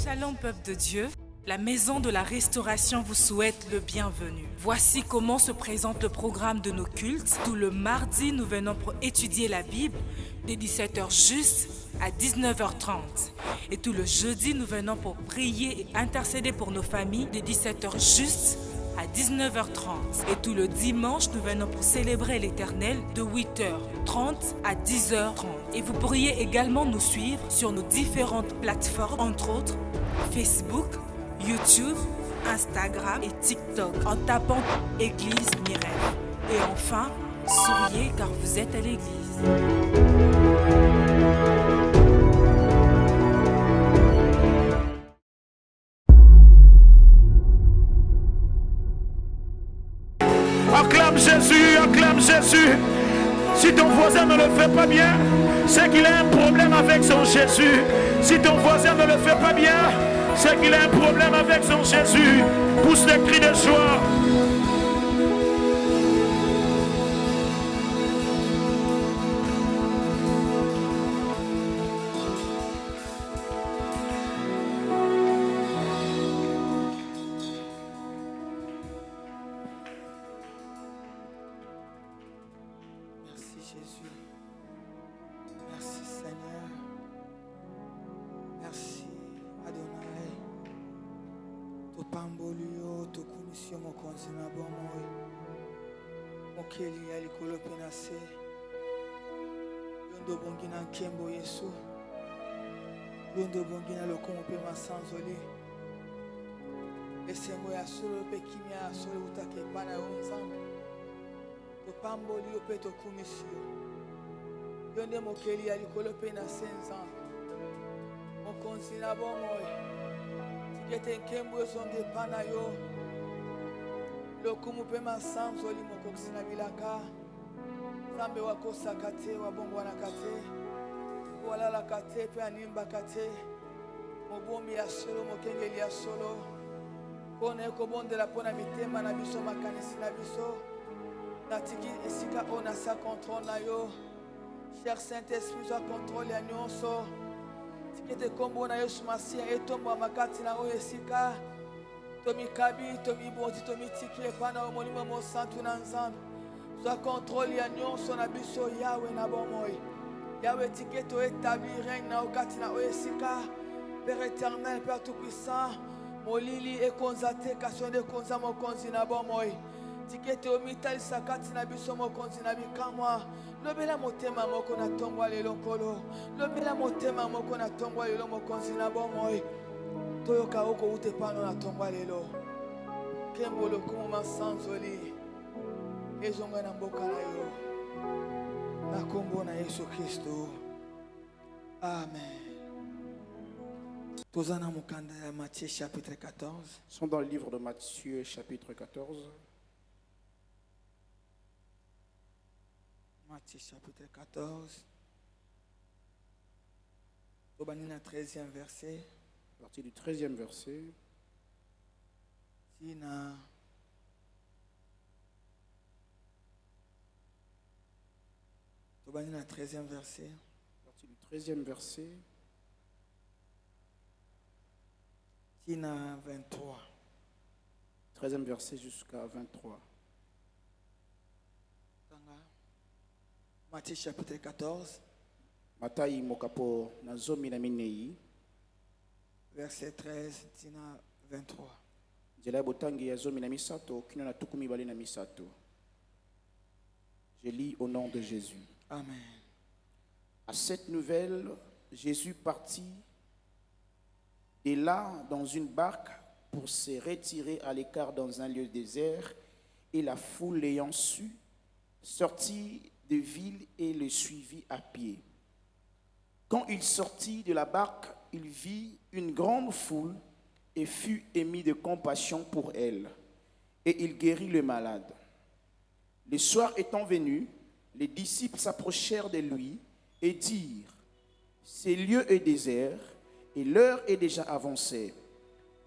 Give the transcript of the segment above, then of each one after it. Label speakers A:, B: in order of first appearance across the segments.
A: Shalom peuple de Dieu, la maison de la restauration vous souhaite le bienvenu. Voici comment se présente le programme de nos cultes. Tout le mardi, nous venons pour étudier la Bible dès 17h juste à 19h30. Et tout le jeudi, nous venons pour prier et intercéder pour nos familles dès 17h juste à 19h30. Et tout le dimanche, nous venons pour célébrer l'Éternel de 8h30 à 10h30. Et vous pourriez également nous suivre sur nos différentes plateformes, entre autres Facebook, YouTube, Instagram et TikTok, en tapant Église Mirel. Et enfin, souriez car vous êtes à l'église.
B: Acclame Jésus, acclame Jésus. Si ton voisin ne le fait pas bien, c'est qu'il a un problème avec son Jésus. Si ton voisin ne le fait pas bien, c'est qu'il a un problème avec son Jésus. Pousse des cris de joie.
C: Jésus, merci Seigneur, merci Adonai, to pambolio, to kumisio mokonzi na bomoi, mokeli alikolo penase, yondo bongina nkembo Yesu, yondo bongina lokomo pe masanzoli, esengo ya solo pe kimia solo utake pana onzambe. Pamboli opeto kumisio yonde mokeli alikolo pe na senza mokonzi na bomoi tikete nkembo zonge pana yo lokumu pe masanzoli mokoksi na bilaka zambe wako sakate wabongo na kate walala kate pe animba kate mobombi ya solo mokengeli ya solo kone ko bondela pona mitema na biso makanisi na biso. Natiki esika ona sa contrôle na yo. Cher Saint-Esprit, soit contrôle ya nyonso. Tikete kombo na Yesu Masia etomba makati na oyo esika. Tomikabi, tomibondi, tomitiki epana omolimo mo santu na nzambe. Soit contrôle ya nyonso na biso Yahweh na bomoi. Yahweh tikete établir règne na okati na oyo esika. Père éternel, Père tout-puissant, molili ekonzate kasonde konza mokonzi na bomoi. Tikete omitali sakati na biso mokonzi na bikamwa lobela motema moko na tongwa lelo nkolo lobela motema moko na tongwa lelo mokonzi na bomoi toyoka oko ute pano na tongwa lelo kembo lokumu masanzoli ezonga na mboka na yo na kombo na Yesu Kristo amen. Tozana mukanda ya Matthieu chapitre 14.
D: Sont dans le livre de Matthieu chapitre 14.
C: Matthieu chapitre 14. Tobanina 13e verset.
D: À partir du 13e verset.
C: Tina. Tobanina 13e verset.
D: À partir du 13e verset.
C: Tina 23.
D: 13e verset jusqu'à 23.
C: Matthieu chapitre 14.
D: Matai mokapo na zomi na minei.
C: Verset 13, tina 23.
D: Nzela botangi ya zomi na misato kino na tukumi bale na misato. Je lis au nom de Jésus.
C: Amen.
D: À cette nouvelle, Jésus partit de là dans une barque pour se retirer à l'écart dans un lieu désert, et la foule l'ayant su, sortit de ville et le suivit à pied. Quand il sortit de la barque, il vit une grande foule et fut émis de compassion pour elle. Et il guérit le malade. Le soir étant venu, les disciples s'approchèrent de lui et dirent: ce lieu est désert et l'heure est déjà avancée.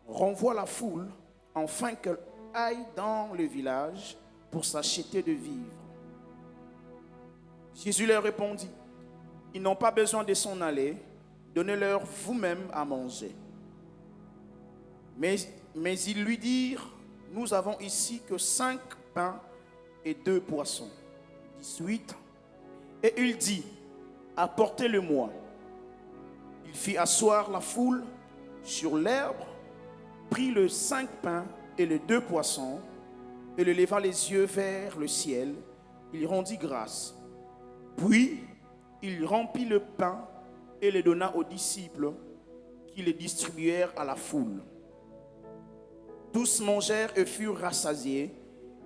D: Renvoie la foule afin qu'elle aille dans le village pour s'acheter de vivre. Jésus leur répondit: ils n'ont pas besoin de s'en aller, donnez-leur vous-même à manger. Mais ils lui dirent, nous avons ici que 5 pains et 2 poissons. 18. Et il dit, apportez-le-moi. Il fit asseoir la foule sur l'herbe, prit les 5 pains et les 2 poissons, et le leva les yeux vers le ciel. Il rendit grâce. Puis, il remplit le pain et le donna aux disciples qui le distribuèrent à la foule. Tous mangèrent et furent rassasiés,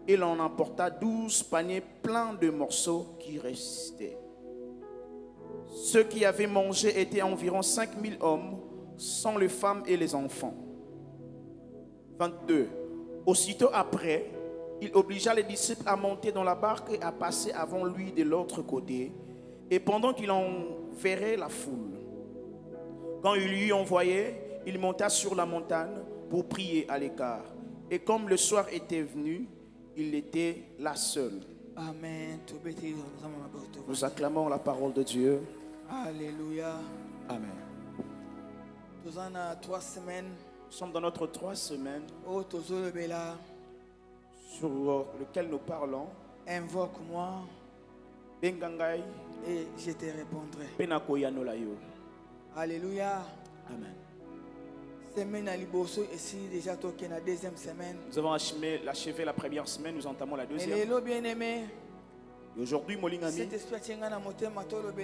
D: et l'on emporta 12 paniers pleins de morceaux qui restaient. Ceux qui avaient mangé étaient environ 5000 hommes, sans les femmes et les enfants. 22. Aussitôt après, il obligea les disciples à monter dans la barque et à passer avant lui de l'autre côté, et pendant qu'il enverrait la foule. Quand il lui envoyait, il monta sur la montagne pour prier à l'écart. Et comme le soir était venu, il était là seul.
C: Amen.
D: Nous acclamons la parole de Dieu.
C: Alléluia.
D: Amen.
C: Nous en avons 3 semaines.
D: Nous sommes dans notre 3 semaines
C: Oh, Tozo Bela,
D: sur lequel nous parlons.
C: invoque-moi
D: Bengangai,
C: et je te répondrai.
D: Penakoyanolayo.
C: Alléluia.
D: Amen.
C: Semaine à Liboso, ici déjà toqué la 2e semaine.
D: Nous avons achevé la première semaine, nous entamons la
C: Et
D: deuxième.
C: les lots bien-aimés,
D: Et aujourd'hui, Molingami,
C: cet esprit tient dans mon thème,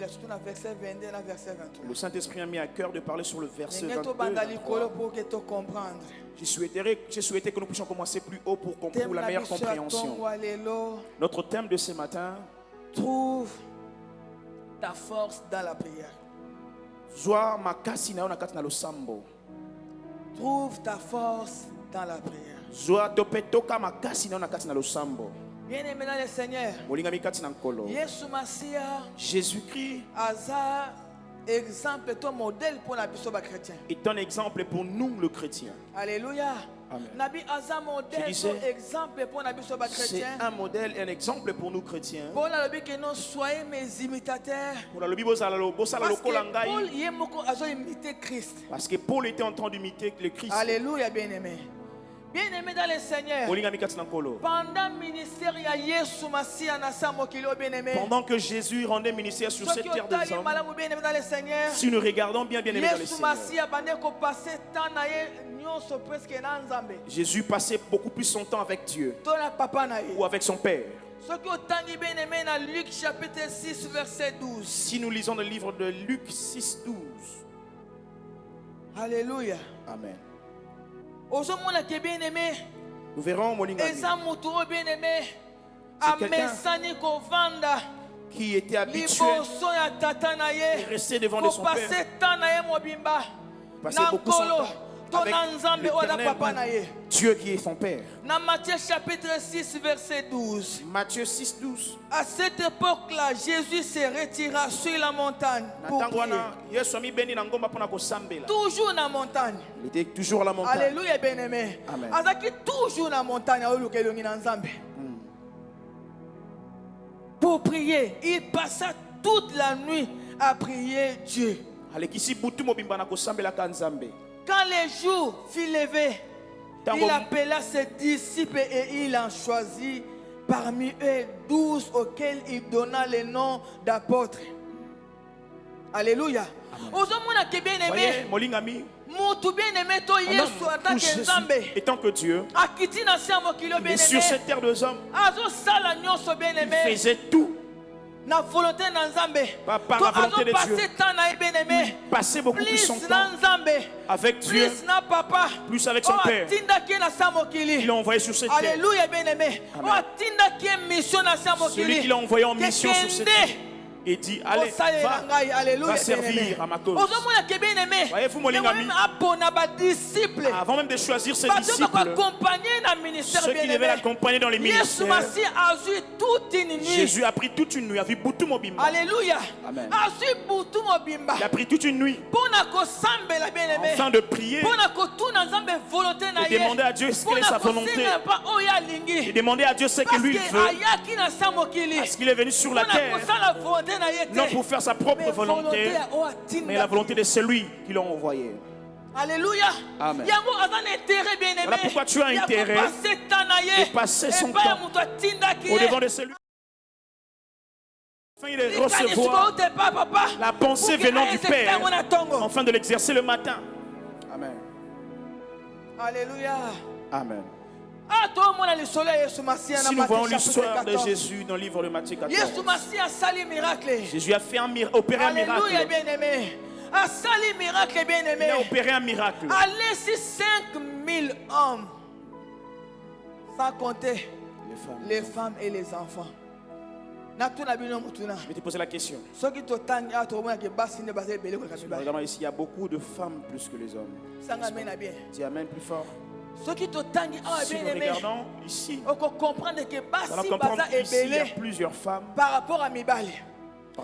C: surtout dans le verset 22 et dans le verset 23.
D: le Saint-Esprit a mis à cœur de parler sur le verset
C: Mais
D: 22
C: tu bandes
D: et 23.
C: pour que tu comprennes.
D: J'ai souhaité que nous puissions commencer plus haut pour la meilleure compréhension. Notre thème de ce matin,
C: trouve ta force dans la prière.
D: Zoa makasi na nakati na losambo.
C: Trouve ta force dans la prière.
D: Zoa topetoka makasi na nakati na losambo.
C: Bien-aimé dans le Seigneur,
D: Molingami kati na nkolo.
C: Yesu Masia,
D: Jésus-Christ
C: Aza, exemple, ton modèle pour la biso chrétien.
D: est un exemple pour nous, le chrétien.
C: Alléluia.
D: Amen.
C: Nabi Aza modèle, exemple pour la biso
D: C'est
C: chrétien.
D: un modèle, un exemple pour nous chrétiens.
C: Pour la lobby que nous soyez mes imitateurs.
D: Pour la lobi bozala
C: Parce
D: lokola
C: que Paul
D: ngai.
C: y est moko azo imiter Christ.
D: Parce que Paul était en train d'imiter le Christ.
C: Alléluia, bien-aimé. Bien-aimé dans le Seigneur.
D: Molingami kati na nkolo.
C: Pendant le ministère, il y a Yesu Masia na samokilo, bien-aimé.
D: Pendant que Jésus rendait ministère sur cette terre des hommes,
C: bien-aimé dans le Seigneur.
D: si nous regardons bien aimé dans le
C: Yesu
D: Seigneur,
C: Masia bande ko passer temps na ye nyonso presque na Nzambe.
D: Jésus passait beaucoup plus son temps avec Dieu
C: To na papa na ye.
D: ou avec son Père.
C: Ce que otangi bien-aimé dans Luc chapitre 6 verset 12.
D: Si nous lisons le livre de Luc 6:12,
C: Alléluia.
D: Amen.
C: Ozomona ke bien-aimé,
D: Nous verrons Molingami
C: eza mutu o bien-aimé
D: quelqu'un
C: amesani kovanda
D: qui était habitué
C: liboso ya tata na
D: de
C: ye.
D: rester devant de son
C: Passer
D: Père,
C: temps na ye mobimba.
D: passer
C: Na
D: beaucoup son
C: nkolo
D: temps
C: to
D: avec
C: na Nzambe ola papa na ye.
D: l'Éternel, Dieu qui est son Père.
C: Dans Matthieu chapitre 6 verset 12.
D: Matthieu 6:12.
C: À cette époque-là, Jésus se retira sur la montagne pour prier. Toujours dans la montagne.
D: Il était toujours à la montagne.
C: Alléluia, bien-aimé.
D: Amen.
C: Azaki toujours dans la montagne. Pour prier, il passa toute la nuit à prier Dieu. Quand les jours furent levés, il appela ses disciples et il en choisit parmi eux 12 auxquels il donna le nom d'apôtres. Alléluia. Ozomona ke bien-aimé,
D: Molingami,
C: mutu bien-aimé to Yesu atake
D: Jésus
C: Nzambe.
D: étant que Dieu,
C: Akiti na siamo kilo
D: il est sur
C: bien-aimé.
D: cette terre de hommes,
C: Azo sala nyonso
D: il
C: bien-aimé.
D: faisait tout
C: Na volonté na Nzambe.
D: Par la volonté de Dieu.
C: Passer temps na bien-aimé.
D: passer beaucoup plus son
C: Plus
D: temps
C: na Nzambe.
D: avec Dieu,
C: Plus na papa.
D: plus avec son Père.
C: Atinda ki na siamo kili.
D: Il l'a envoyé sur cette terre.
C: Alléluia, bien-aimé.
D: Amen.
C: Atinda ki mission na siamo kili.
D: Celui qui l'a envoyé en mission sur cette terre et dit, allez, va servir à ma cause. Voyez-vous, mon ami, avant même de choisir ses disciples, ceux qui devaient l'accompagner dans les ministères, Jésus a pris toute une nuit, a vu Boutou Mobimba.
C: Alléluia.
D: Amen.
C: Il
D: a pris toute une nuit afin de prier et demander à Dieu ce qu'elle est sa volonté. Et demander à Dieu ce que lui veut. Parce qu'il est venu sur la terre, non pour faire sa propre volonté, mais la volonté de celui qui l'a envoyé.
C: Alléluia.
D: Amen.
C: Yango azan intérêt bien aimé.
D: Voilà pourquoi tu as intérêt
C: de
D: passer son temps au devant de celui. Afin de recevoir la pensée venant du Père, afin de l'exercer le matin. Amen.
C: Alléluia.
D: Amen.
C: Si
D: nous voyons l'histoire de Jésus dans le livre de Matthieu 14, Jésus a fait opéré un miracle.
C: Alléluia, bien-aimé.
D: Il a opéré un miracle.
C: Allez, si 5000 hommes, sans compter les femmes et les enfants.
D: Je vais te poser la question. Regarde ici, il y a beaucoup de femmes plus que les hommes. Dis amen plus fort. Si nous regardons ici, on comprendre ici, il y a plusieurs femmes
C: par rapport à Mibali.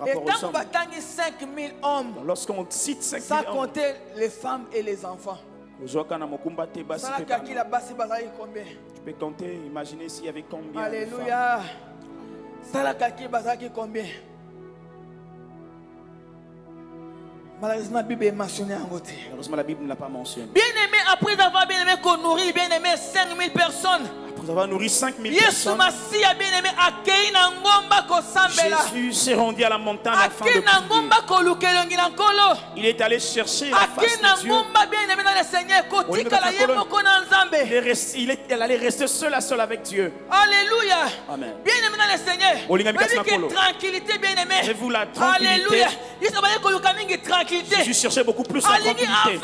C: Et tant que 5000 hommes,
D: lorsqu'on cite 5000
C: sans
D: hommes,
C: compter les femmes et les enfants, tu
D: peux compter, imaginer s'il y avait combien.
C: Alléluia. Combien? Malheureusement, la Bible est mentionnée en côté.
D: Malheureusement, la Bible ne l'a pas mentionné.
C: Bien aimé, après avoir bien aimé qu'on nourrit, bien aimé 5000 personnes.
D: Après avoir nourri 5000 personnes, Jésus s'est rendu à la montagne afin de prier. Il est allé chercher la face de Dieu. Il allait rester seul à seul avec Dieu.
C: Alléluia.
D: Amen.
C: Bien aimé dans le Seigneur. Tranquillité, bien aimé.
D: Avez-vous la tranquillité?
C: Alléluia.
D: Jésus cherchait beaucoup plus la tranquillité. Il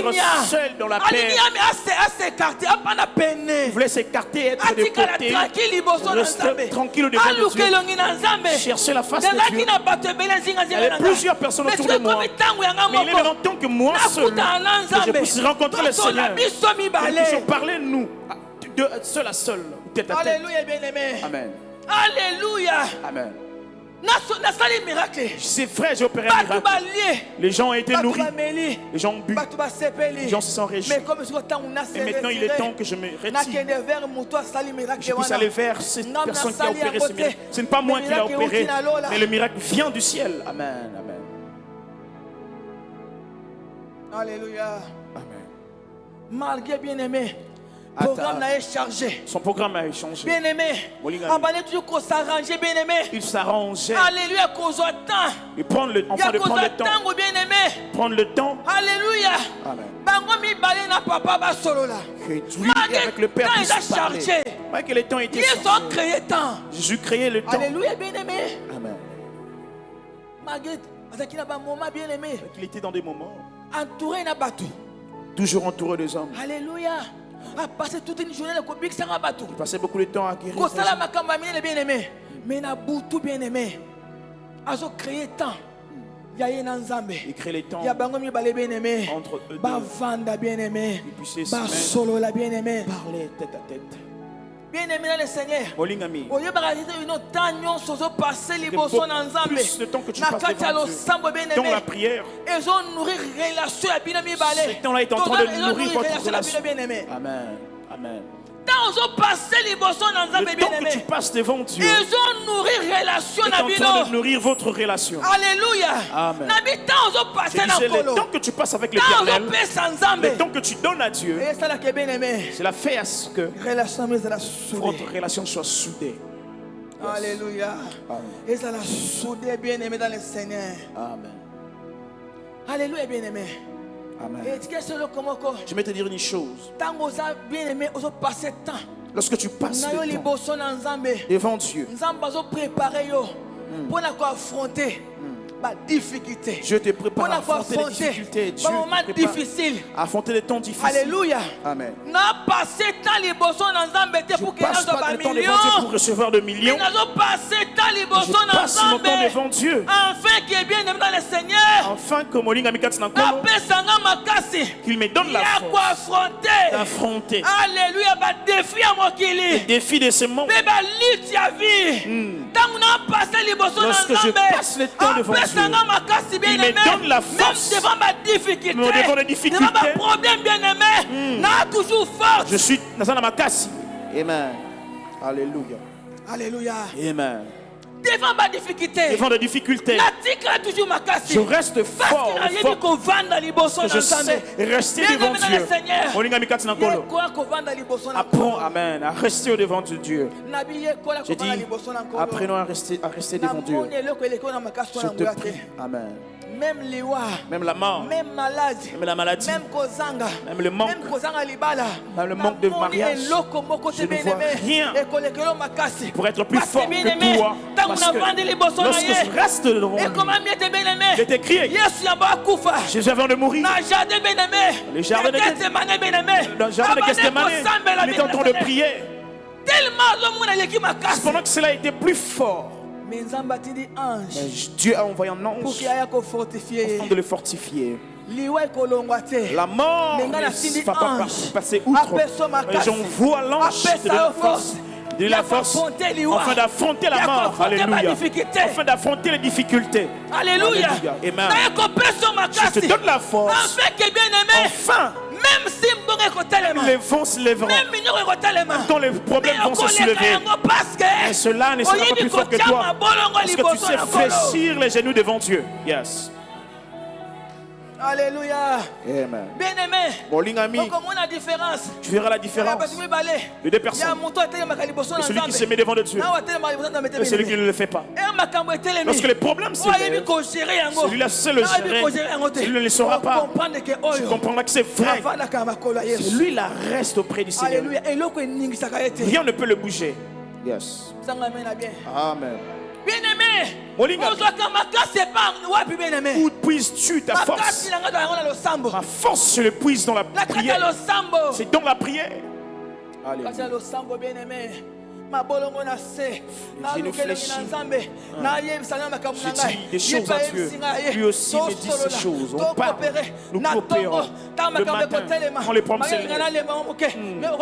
D: voulait être seul dans la paix. Il voulait s'écarter, être de côté, rester tranquille devant Dieu, chercher la face de Dieu. Il y avait plusieurs personnes autour de moi, mais il est en tant que moi seul que je puisse rencontrer le Seigneur. Il puisse parler nous, de seul à seul, tête à tête.
C: Alléluia, bien-aimé.
D: Amen.
C: Alléluia.
D: Amen.
C: miracle.
D: C'est vrai, j'ai opéré un miracle. Les gens ont été nourris. Les gens ont bu. Les gens se sont réjouis. Et maintenant, il est temps que je me retire. Je puisse aller vers cette personne qui a opéré ce miracle. Ce n'est pas moi qui l'ai opéré, mais le miracle vient du ciel. Amen. Amen.
C: Alléluia.
D: Amen.
C: Malgré bien-aimé, programme est chargé.
D: Son programme a changé.
C: Bien-aimé,
D: il s'arrangeait.
C: Alléluia, qu'on attend.
D: Et prendre le, enfin de prendre le temps. Prendre le temps.
C: Alléluia.
D: Amen. Que lui avec le Père puisse parler. Que le temps était changé. Jésus créait le temps.
C: Alléluia, bien-aimé.
D: Amen. Il était dans des moments
C: entouré d'un bateau.
D: Toujours entouré des hommes.
C: Alléluia. A passé toute une journée le Kobik sans bateau.
D: Il passait beaucoup de temps à guérir.
C: Bien-aimé. Mais na boutou bien-aimé. Azo créé temps.
D: Il crée les temps
C: entre eux deux. Bavanda bien-aimé. Basolo la bien-aimé.
D: Parler tête à tête.
C: Bien-aimé dans le Seigneur.
D: Plus de temps que tu passes devant Dieu. Dans la prière. Ce temps-là est en train de nourrir votre relation. Amen. Amen. Le temps que tu passes devant Dieu est en train de nourrir votre relation.
C: Alléluia.
D: Amen. C'est le temps que tu passes avec l'Éternel, le temps que tu donnes à Dieu, cela fait à ce que votre relation soit soudée.
C: Alléluia. Et ça la soudée bien-aimé dans le Seigneur.
D: Amen.
C: Alléluia, bien-aimé.
D: Amen. Je vais te dire une chose. Lorsque tu passes le temps devant Dieu, je te prépare à affronter les difficultés. Dieu te prépare à affronter les temps difficiles.
C: Alléluia.
D: Amen.
C: Je ne passe pas le temps devant
D: Dieu pour recevoir de millions. Je passe mon temps devant Dieu. Afin que qu'il me donne la force d'affronter les défis de ce monde. Lorsque je passe le temps devant Dieu, il me donne la force. Devant les difficultés, je suis dans ma casse. Amen. Alléluia.
C: Alléluia.
D: Amen.
C: devant ma difficulté,
B: devant des difficultés,
C: je
B: reste fort, que je sais rester devant Dieu. Apprends, amen, à rester devant Dieu. J'ai dit, apprenons à rester devant Dieu. Je te prie, amen. Même la mort, même la maladie, même le manque, même le manque de mariage, je ne vois rien pour être plus fort que toi. Parce que lorsque je reste devant lui, il est écrit, Jésus avant de mourir, le jardin de Gethsémane, il était en train de prier. Pendant que cela était plus fort, mais Dieu a envoyé un ange afin de le fortifier. La mort ne va pas passer outre. J'envoie l'ange de la force afin d'affronter la mort. Alléluia. Afin d'affronter les difficultés.
C: Alléluia.
B: Amen. Je te donne la force. Enfin, même les vents se lèveront. Quand les problèmes vont se soulever. Et cela ne sera pas plus fort que toi. Parce que tu sais fléchir les genoux devant Dieu. Yes.
C: Alléluia.
B: Amen.
C: Bien-aimé,
B: tu verras la différence de deux personnes. Et celui qui se met devant Dieu et celui qui ne le fait pas. Lorsque les problèmes se lèvent, celui-là sait le gérer. Celui ne le saura pas. Tu comprendras que c'est vrai. Celui-là reste auprès du Seigneur. Rien ne peut le bouger. Yes. Amen.
C: Bien-aimé,
B: où puisses-tu ta force? Ma force, je le puise dans la prière. C'est dans la prière. Alléluia. Je nous fléchis. Je dis des choses à Dieu. Lui aussi me dit ces choses. On parle. Nous coopérons. Le matin, quand les problèmes se lèvent,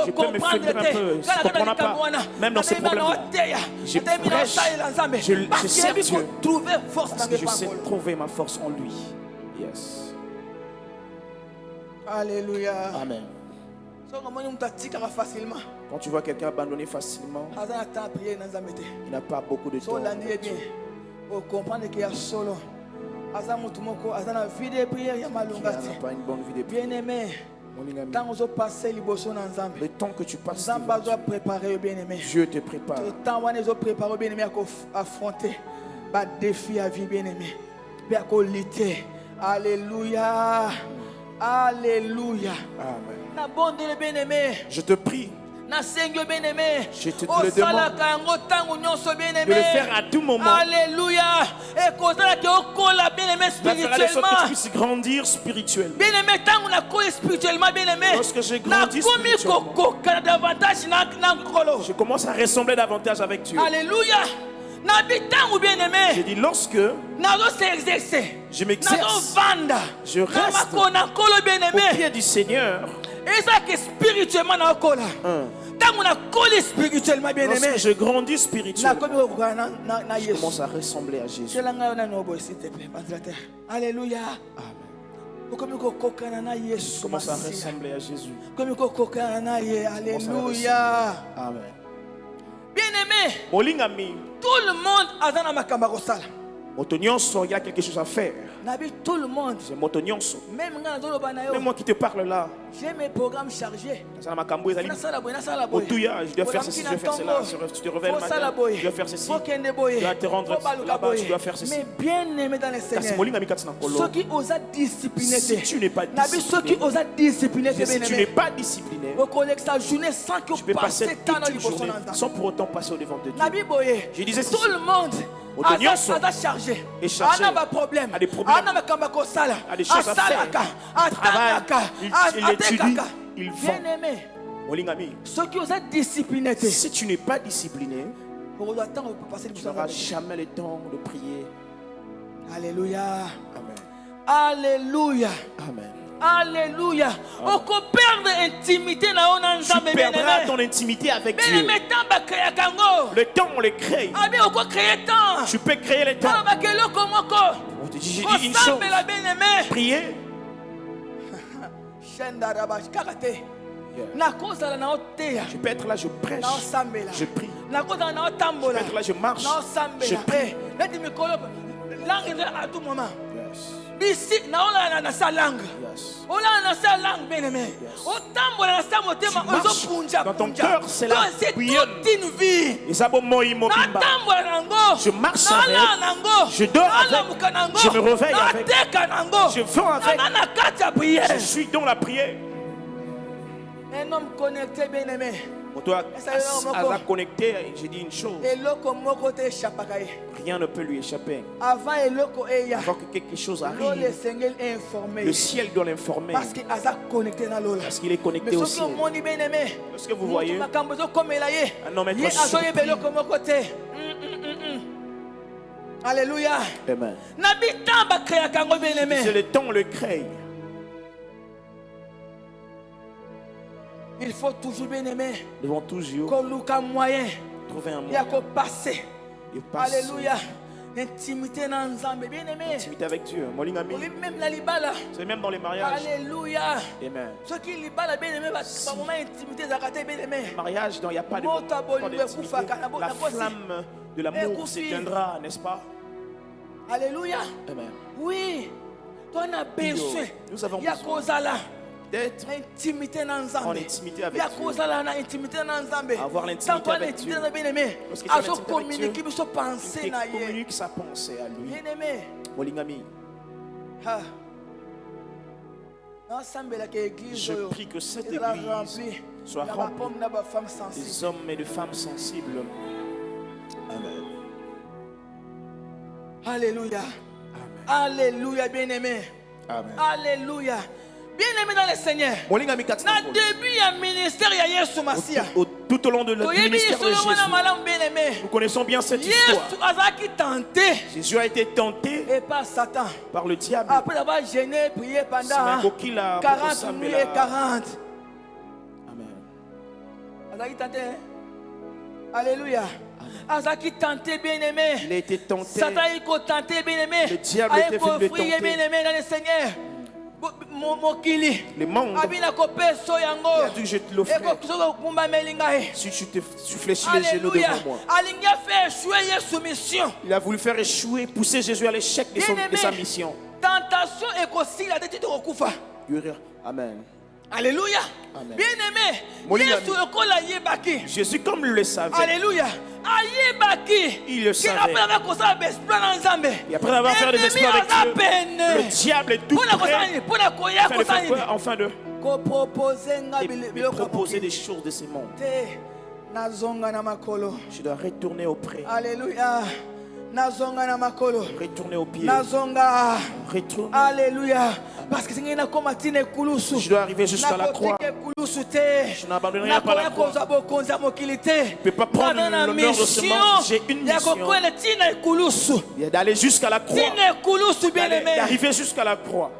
B: je peux me faire un peu. Je ne comprends pas. Même dans ces problèmes-là, je prêche. Je sers Dieu. Parce que je sais trouver ma force en lui. Yes.
C: Alléluia.
B: Amen. Quand tu vois quelqu'un abandonner facilement, il n'a pas beaucoup de temps. Il n'a pas une bonne vie de prière. Le temps que tu passes devant Dieu te prépare.
C: Alléluia. Alléluia.
B: Amen. Je te prie. Je te le demande de le faire à tout moment.
C: Alléluia. Et
B: de faire de sorte que tu puisses grandir spirituellement. Lorsque je grandis spirituellement, je commence à ressembler davantage avec Dieu.
C: Alléluia.
B: J'ai dit lorsque je m'exerce, je reste au pied du Seigneur. Lorsque je grandis spirituellement, je commence à ressembler à Jésus.
C: Alléluia.
B: Amen. Commence à ressembler à Jésus.
C: Alléluia.
B: Amen.
C: Bien-aimé, tout le monde a dans ma camarosala.
B: Il y a quelque chose à faire.
C: Tout le monde.
B: Même moi qui te parle là.
C: J'ai mes programmes chargés.
B: Je dois faire ceci, je dois faire cela. Tu te réveilles le matin, tu dois faire ceci. Tu dois te rendre là-bas, tu dois faire ceci.
C: Mais bien aimé dans le Seigneur, ceux qui osent discipliner,
B: si tu n'es pas discipliné, tu peux passer toute une journée sans pour autant passer au devant de Dieu. Je disais
C: tout le monde a chargé, a des problèmes, a des choses à faire,
B: il étudie, il vend.
C: Ceux qui osent discipliner,
B: si tu n'es pas discipliné, tu n'auras jamais le temps de prier.
C: Alléluia.
B: Amen.
C: Alléluia.
B: Amen.
C: Alléluia.
B: Tu perdras ton intimité avec Dieu. Le temps, on le crée. Tu peux créer le temps. Je dis une chose. Prier.
D: Je peux être là, je prêche, je prie. Je peux être là, je marche, je prie.
C: Bisi naona na sa langue. Ola na sa langue bien-aimé. Otambola na sa motema ozopunja.
D: Dans ton cœur, c'est la prière.
C: Une vie.
D: Je marche avec, je dors avec, je me réveille avec, je vends avec, je suis dans la prière.
C: Un homme connecté bien-aimé.
D: Pour toi, à connecté, j'ai dit une chose. Rien ne peut lui échapper. Avant que quelque chose arrive, le ciel doit l'informer. Parce qu'il est connecté au ciel. Lorsque vous voyez un homme être surpris,
C: Alléluia.
D: Amen. C'est le temps, on le crée.
C: Il faut toujours bien aimer.
D: Nous devons toujours trouver un moyen
C: de passer. Alléluia.
D: Intimité avec Dieu. C'est même dans les mariages.
C: Alléluia.
D: Amen.
C: Les
D: mariages, il n'y a pas de la flamme de l'amour s'éteindra, n'est-ce pas?
C: Alléluia.
D: Amen.
C: Oui. Nous avons besoin d'être en intimité avec Dieu.
D: Avoir l'intimité avec Dieu. Parce qu'il communique sa pensée à lui. Je prie que cette église soit remplie des hommes et de femmes sensibles. Amen.
C: Alléluia. Alléluia, bien-aimé.
D: Amen.
C: Alléluia. Bien-aimé dans le Seigneur. Dans début du ministère, il y a Yesu Masia.
D: Tout au long de notre ministère de Jésus, nous connaissons bien cette histoire. Jésus a été tenté
C: et par Satan,
D: par le diable.
C: Après avoir gêné, prié pendant 40 nuits et 40.
D: Amen.
C: Alléluia. Azaki tenté bien-aimé.
D: Il a été tenté.
C: Satan a tenté bien-aimé.
D: Le diable était venu le tenter.
C: Bien-aimé dans le Seigneur.
D: Le monde a dû je te l'offrir. Si tu fléchis les genoux devant moi. Il a voulu faire échouer, pousser Jésus à l'échec de sa mission. Amen.
C: Alléluia. Bien-aimé,
D: Jésus comme le savait.
C: Alléluia.
D: Il le savait. Et après avoir fait des exploits avec Dieu, le diable est tout prêt enfin de proposer des choses de ce monde. Je dois retourner auprès.
C: Alléluia.
D: Retourner au pied. Retourner.
C: Alléluia. Parce que je
D: dois arriver jusqu'à la croix. Je n'abandonnerai pas la croix. Je ne peux pas prendre l'honneur de ce monde. J'ai une mission. D'aller jusqu'à la croix. D'arriver jusqu'à la croix.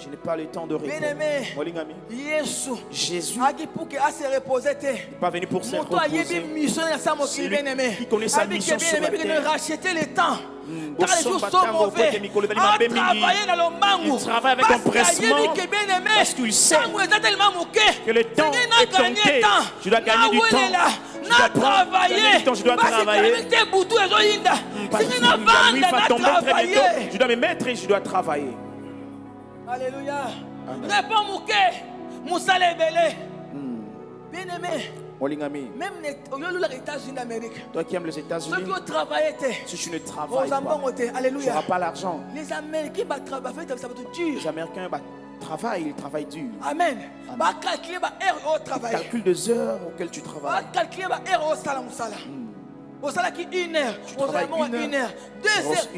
D: Je n'ai pas le temps de répondre. Jésus n'est pas venu pour se reposer. C'est lui qui connaît sa mission sur la terre.
C: Racheter le temps. Quand les jours sont mauvais, travailler dans le mango.
D: Il travaille avec empressement parce qu'il sait que le temps est compté. Je dois gagner du temps. Je dois travailler. Je dois travailler. Parce que la nuit va tomber très bientôt. Je dois me mettre et je dois travailler.
C: Alléluia. Réponds Mouké. Moussa Lebele. Bien-aimé. Même les États-Unis d'Amérique.
D: Toi qui aimes les États-Unis, si tu ne travailles pas, tu n'auras pas l'argent.
C: Les Américains travaillent dur.
D: Les Américains travaillent, ils travaillent dur.
C: Amen.
D: Calcule des heures auxquelles tu travailles.
C: Au salaire qui 1 heure,
D: tu travailles 1 heure,
C: 2 heures.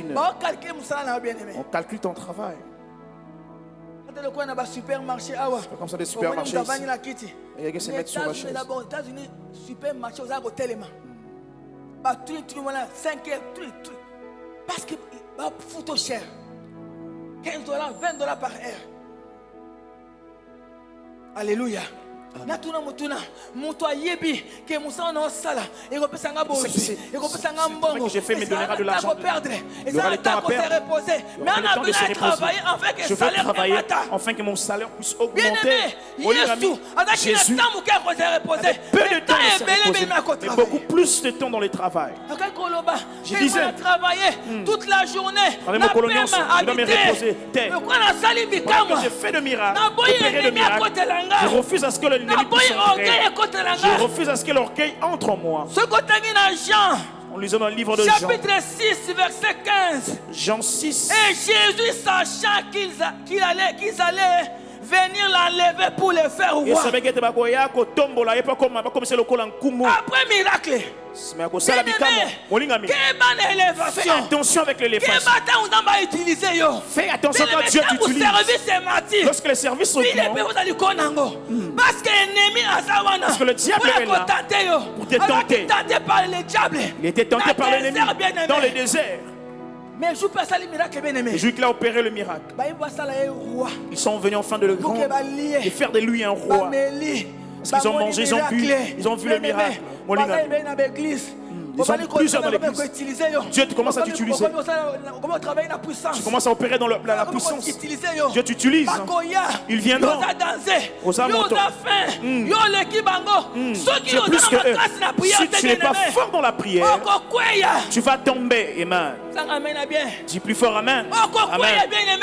D: On calcule ton travail.
C: C'est pas
D: comme ça des supermarchés ici. Il y a qui se mettent sur la chaise.
C: Aux États-Unis, supermarché, aux hôtels. 5 heures, parce que c'est trop cher. $15, $20 par heure. Alléluia. natuna mutuna mutu ayebi ke musala na osala ekopesanga bozwi ekopesanga mbongo
B: que j'ai fait me donnera de l'argent.
C: perdre
B: Il y aura le temps à perdre.
C: se reposer mais
B: Il y aura le temps de se reposer.
C: travailler afin que
B: Je veux
C: salaire
B: travailler
C: emata
B: afin que mon salaire puisse
C: bien
B: augmenter.
C: aimé Yesu azaki na
B: Jésus
C: temps moke ya se reposer
B: peu de
C: mais
B: temps de se
C: ebele
B: reposer,
C: ebele ako
B: mais beaucoup plus de temps dans le travail.
C: akaki koloba
B: Je disais,
C: travailler toute la journée
B: Avec mon colonial, je dois me reposer.
C: pourquoi nasali
B: Voilà
C: bikamwa
B: que j'ai fait de miracles,
C: naboyi
B: opéré de
C: ennemi
B: miracles.
C: akotelanga
B: Je refuse à ce que l'ennemi
C: naboyi
B: puisse
C: orgueil
B: entrer.
C: ekotelanga
B: Je refuse à ce que l'orgueil entre en moi.
C: soki otangi na Jean
B: En lisant dans le livre de Jean,
C: chapitre 6 verset 15
B: Jean 6,
C: et Jésus sachant qu'ils allaient venir l'enlever pour le faire
B: et
C: roi
B: savait que tu vas kotombola et pas comme c'est le col en kumu.
C: après miracle
B: Mais à cause de la bikamo, molingami.
C: kebana
B: Fais
C: élévation
B: attention avec l'élévation.
C: kebata nzamba utiliser yo
B: Fais attention quand Dieu t'utilise.
C: service mati
B: Lorsque les services sont
C: vile
B: bons,
C: pe ozali konango parce que ennemi aza wana
B: Parce que le diable est là
C: tenter yo
B: pour te tenter.
C: tenté par le diable
B: il était tenté par l'ennemi dans le désert.
C: mais jour pas sali miracle bien
B: Et
C: aimé
B: Jules a opéré le miracle.
C: ba ibo sala ye roi
B: Ils sont venus enfin de le
C: pour
B: grand
C: que ba lié
B: et faire de lui un roi.
C: bameli
B: Parce qu'ils ont mangé, ils ont bu, ils ont vu le miracle. Molingami. Ils sont plusieurs dans l'église. Dieu commence à t'utiliser. Tu commences à opérer dans la puissance. Dieu t'utilise. Ils viendront. Aux amontons. Tu es plus que eux. Si tu n'es pas fort dans la prière, tu vas tomber. Amen. Dis plus fort Amen. Amen.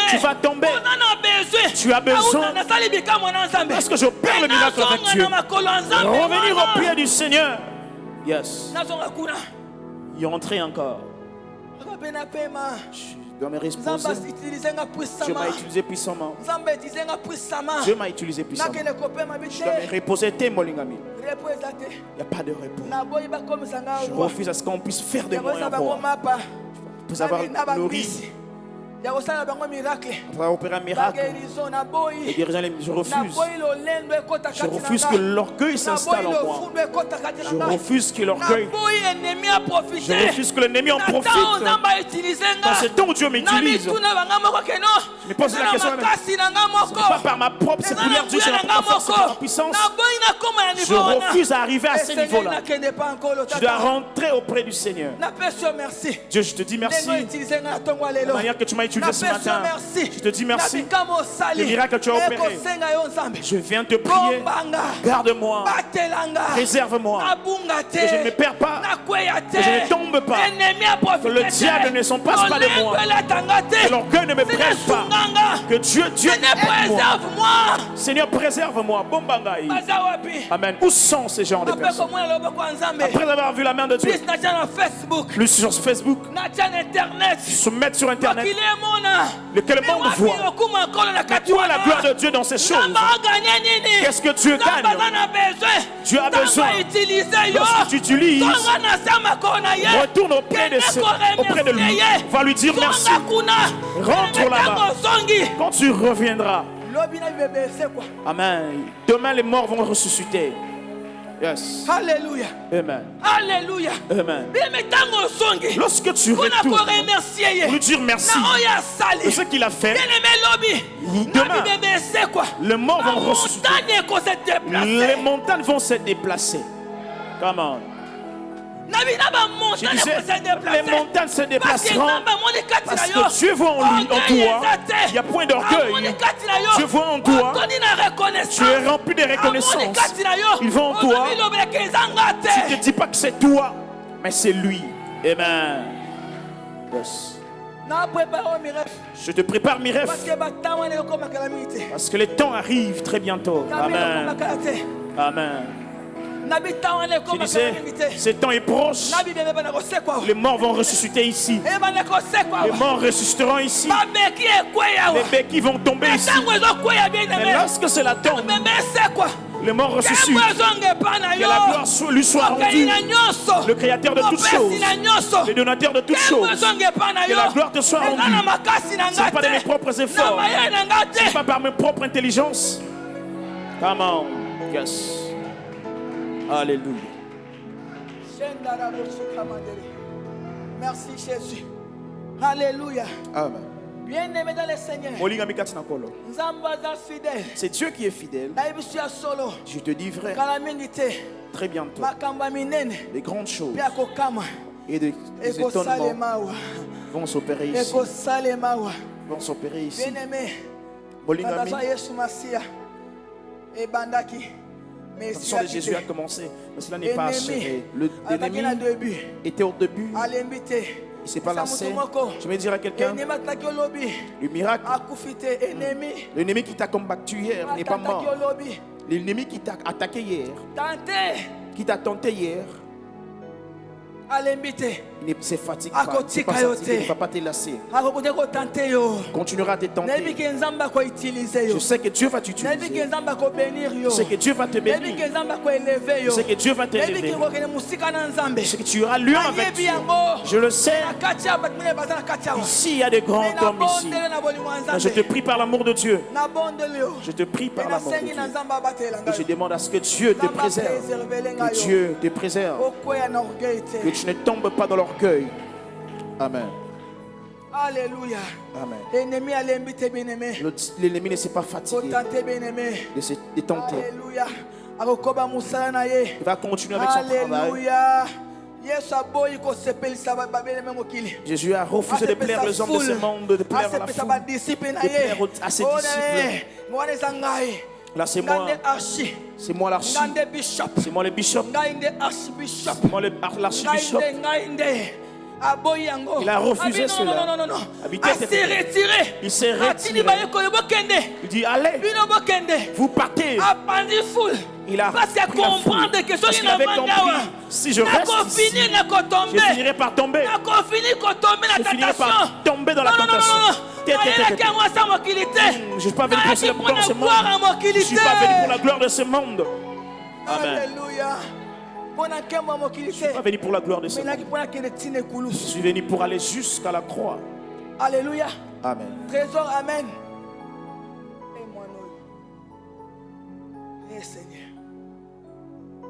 B: Tu vas tomber. Tu as besoin. Parce que j'opère le miracle avec Dieu. Revenir au pied du Seigneur. Yes. Y entrer encore. Je dois me reposer. Dieu m'a utilisé puissamment. Dieu m'a utilisé puissamment. Je dois me reposer. T'es molingami. Il n'y a pas de repos. Je refuse à ce qu'on puisse faire de moi un roi. Pour avoir nourri. On va opérer un miracle. Les dirigeants, je refuse. Je refuse que l'orgueil s'installe en moi. Je refuse que l'orgueil. Je refuse que l'ennemi en profite. Dans ce temps où Dieu m'utilise, je me pose la question. Ce n'est pas par ma propre séculaire Dieu, c'est ma force, c'est ma puissance. Je refuse à arriver à ce niveau-là. Je dois rentrer auprès du Seigneur. Dieu, je te dis merci. La manière que tu m'as utilisé ce matin, je te dis merci. Le miracle que tu as opéré. Je viens te prier. Garde-moi. Préserve-moi. Que je ne me perds pas. Que je ne tombe pas. Que le diable ne s'en passe pas de moi. Que l'orgueil ne me prenne pas. Que Dieu aide-moi. Seigneur, préserve-moi. Bombangaï. Amen. Où sont ces gens de personnes? Après avoir vu la main de Dieu, plus sur Facebook, se mettre sur Internet, lequel le monde voit. Mais où est la gloire de Dieu dans ces choses? Qu'est-ce que Dieu gagne? Dieu a besoin. Lorsque tu utilises, retourne auprès de lui. Va lui dire merci. Rentre là-bas. Quand tu reviendras. Amen. Demain, les morts vont ressusciter. Yes.
C: Alléluia.
B: Amen.
C: Alléluia.
B: Amen. Lorsque tu retournes pour lui dire merci de ce qu'il a fait, demain, les morts vont ressusciter. Les montagnes vont se déplacer. Come on. Je disais, les montagnes se déplaceront parce que Dieu voit en lui, en toi, il n'y a point d'orgueil. Dieu voit en toi, tu es rempli de reconnaissance. Il voit en toi, tu ne te dis pas que c'est toi, mais c'est lui. Amen. Yes. Je te prépare mes rêves parce que les temps arrivent très bientôt. Amen. Amen. Je disais, ce temps est proche. Les morts vont ressusciter ici. Les morts ressusciteront ici. Les béquilles vont tomber ici. Et lorsque cela tombe, les morts ressuscitent. Que la gloire lui soit rendue. Le créateur de toutes choses, le donateur de toutes choses. Que la gloire te soit rendue. Ce n'est pas de mes propres efforts. Ce n'est pas par mes propres intelligences. Come on. Yes. Alléluia.
C: Merci Jésus. Alléluia.
B: Amen.
C: Bien-aimé dans le Seigneur.
D: Molingami katina kolo.
C: Nzamba za fidèle.
D: C'est Dieu qui est fidèle.
C: Na yebisu ya solo.
D: Je te dis, frère,
C: Kala mingi te.
D: très bientôt,
C: Makamba minene.
D: les grandes choses
C: Pe akokama.
D: et des étonnements
C: Ekosalemawa.
D: vont s'opérer ici.
C: Ekosalemawa.
D: Vont s'opérer ici.
C: Bien-aimé.
D: Molingami,
C: Kataza Yesu Masia. Ebandaki.
D: la façon de Jésus a commencé, mais cela n'est pas achevé. L'ennemi
C: début.
D: était au début,
C: Alembi
D: il ne s'est pas lassé. Je vais dire à quelqu'un, le miracle, l'ennemi qui t'a combattu hier n'est pas mort. L'ennemi qui t'a attaqué hier, qui t'a tenté hier, il ne se fatigue pas, il ne va pas te lasser. Il continuera à te tenter. Je sais que Dieu va t'utiliser. Je sais que Dieu va te bénir. Je sais que Dieu va t'élever. Je sais que tu auras l'union avec Dieu. Je le sais. Ici, il y a des grands hommes ici. Mais je te prie par l'amour de Dieu. Je te prie par l'amour de Dieu. Et je demande à ce que Dieu te préserve. Que Dieu te préserve. Que tu ne tombes pas dans l'orgueil. Amen.
C: Alléluia.
D: Amen.
C: L'ennemi
D: ne s'est pas fatigué de tenter.
C: Alléluia.
D: Il va continuer avec son travail. Jésus a refusé de plaire aux hommes de ce monde, de plaire à la foule, de plaire à ses disciples. Là, c'est moi. C'est moi l'archi. C'est moi le bishop. C'est moi l'archibishop. Il a refusé cela. Il s'est retiré. Il dit, allez, vous partez. Il a comprendre que parce qu'il avait compris, si je reste ici, je finirai par tomber. Je finirai par tomber dans la tentation. Je ne suis pas venu pour la gloire de ce monde. Je ne suis pas venu pour la gloire de ce monde. Amen. Je ne suis pas venu pour la gloire de ce monde. Je suis venu pour aller jusqu'à la croix.
C: Alléluia.
D: Amen.
C: Trésor, amen. Et moi, non. Seigneur.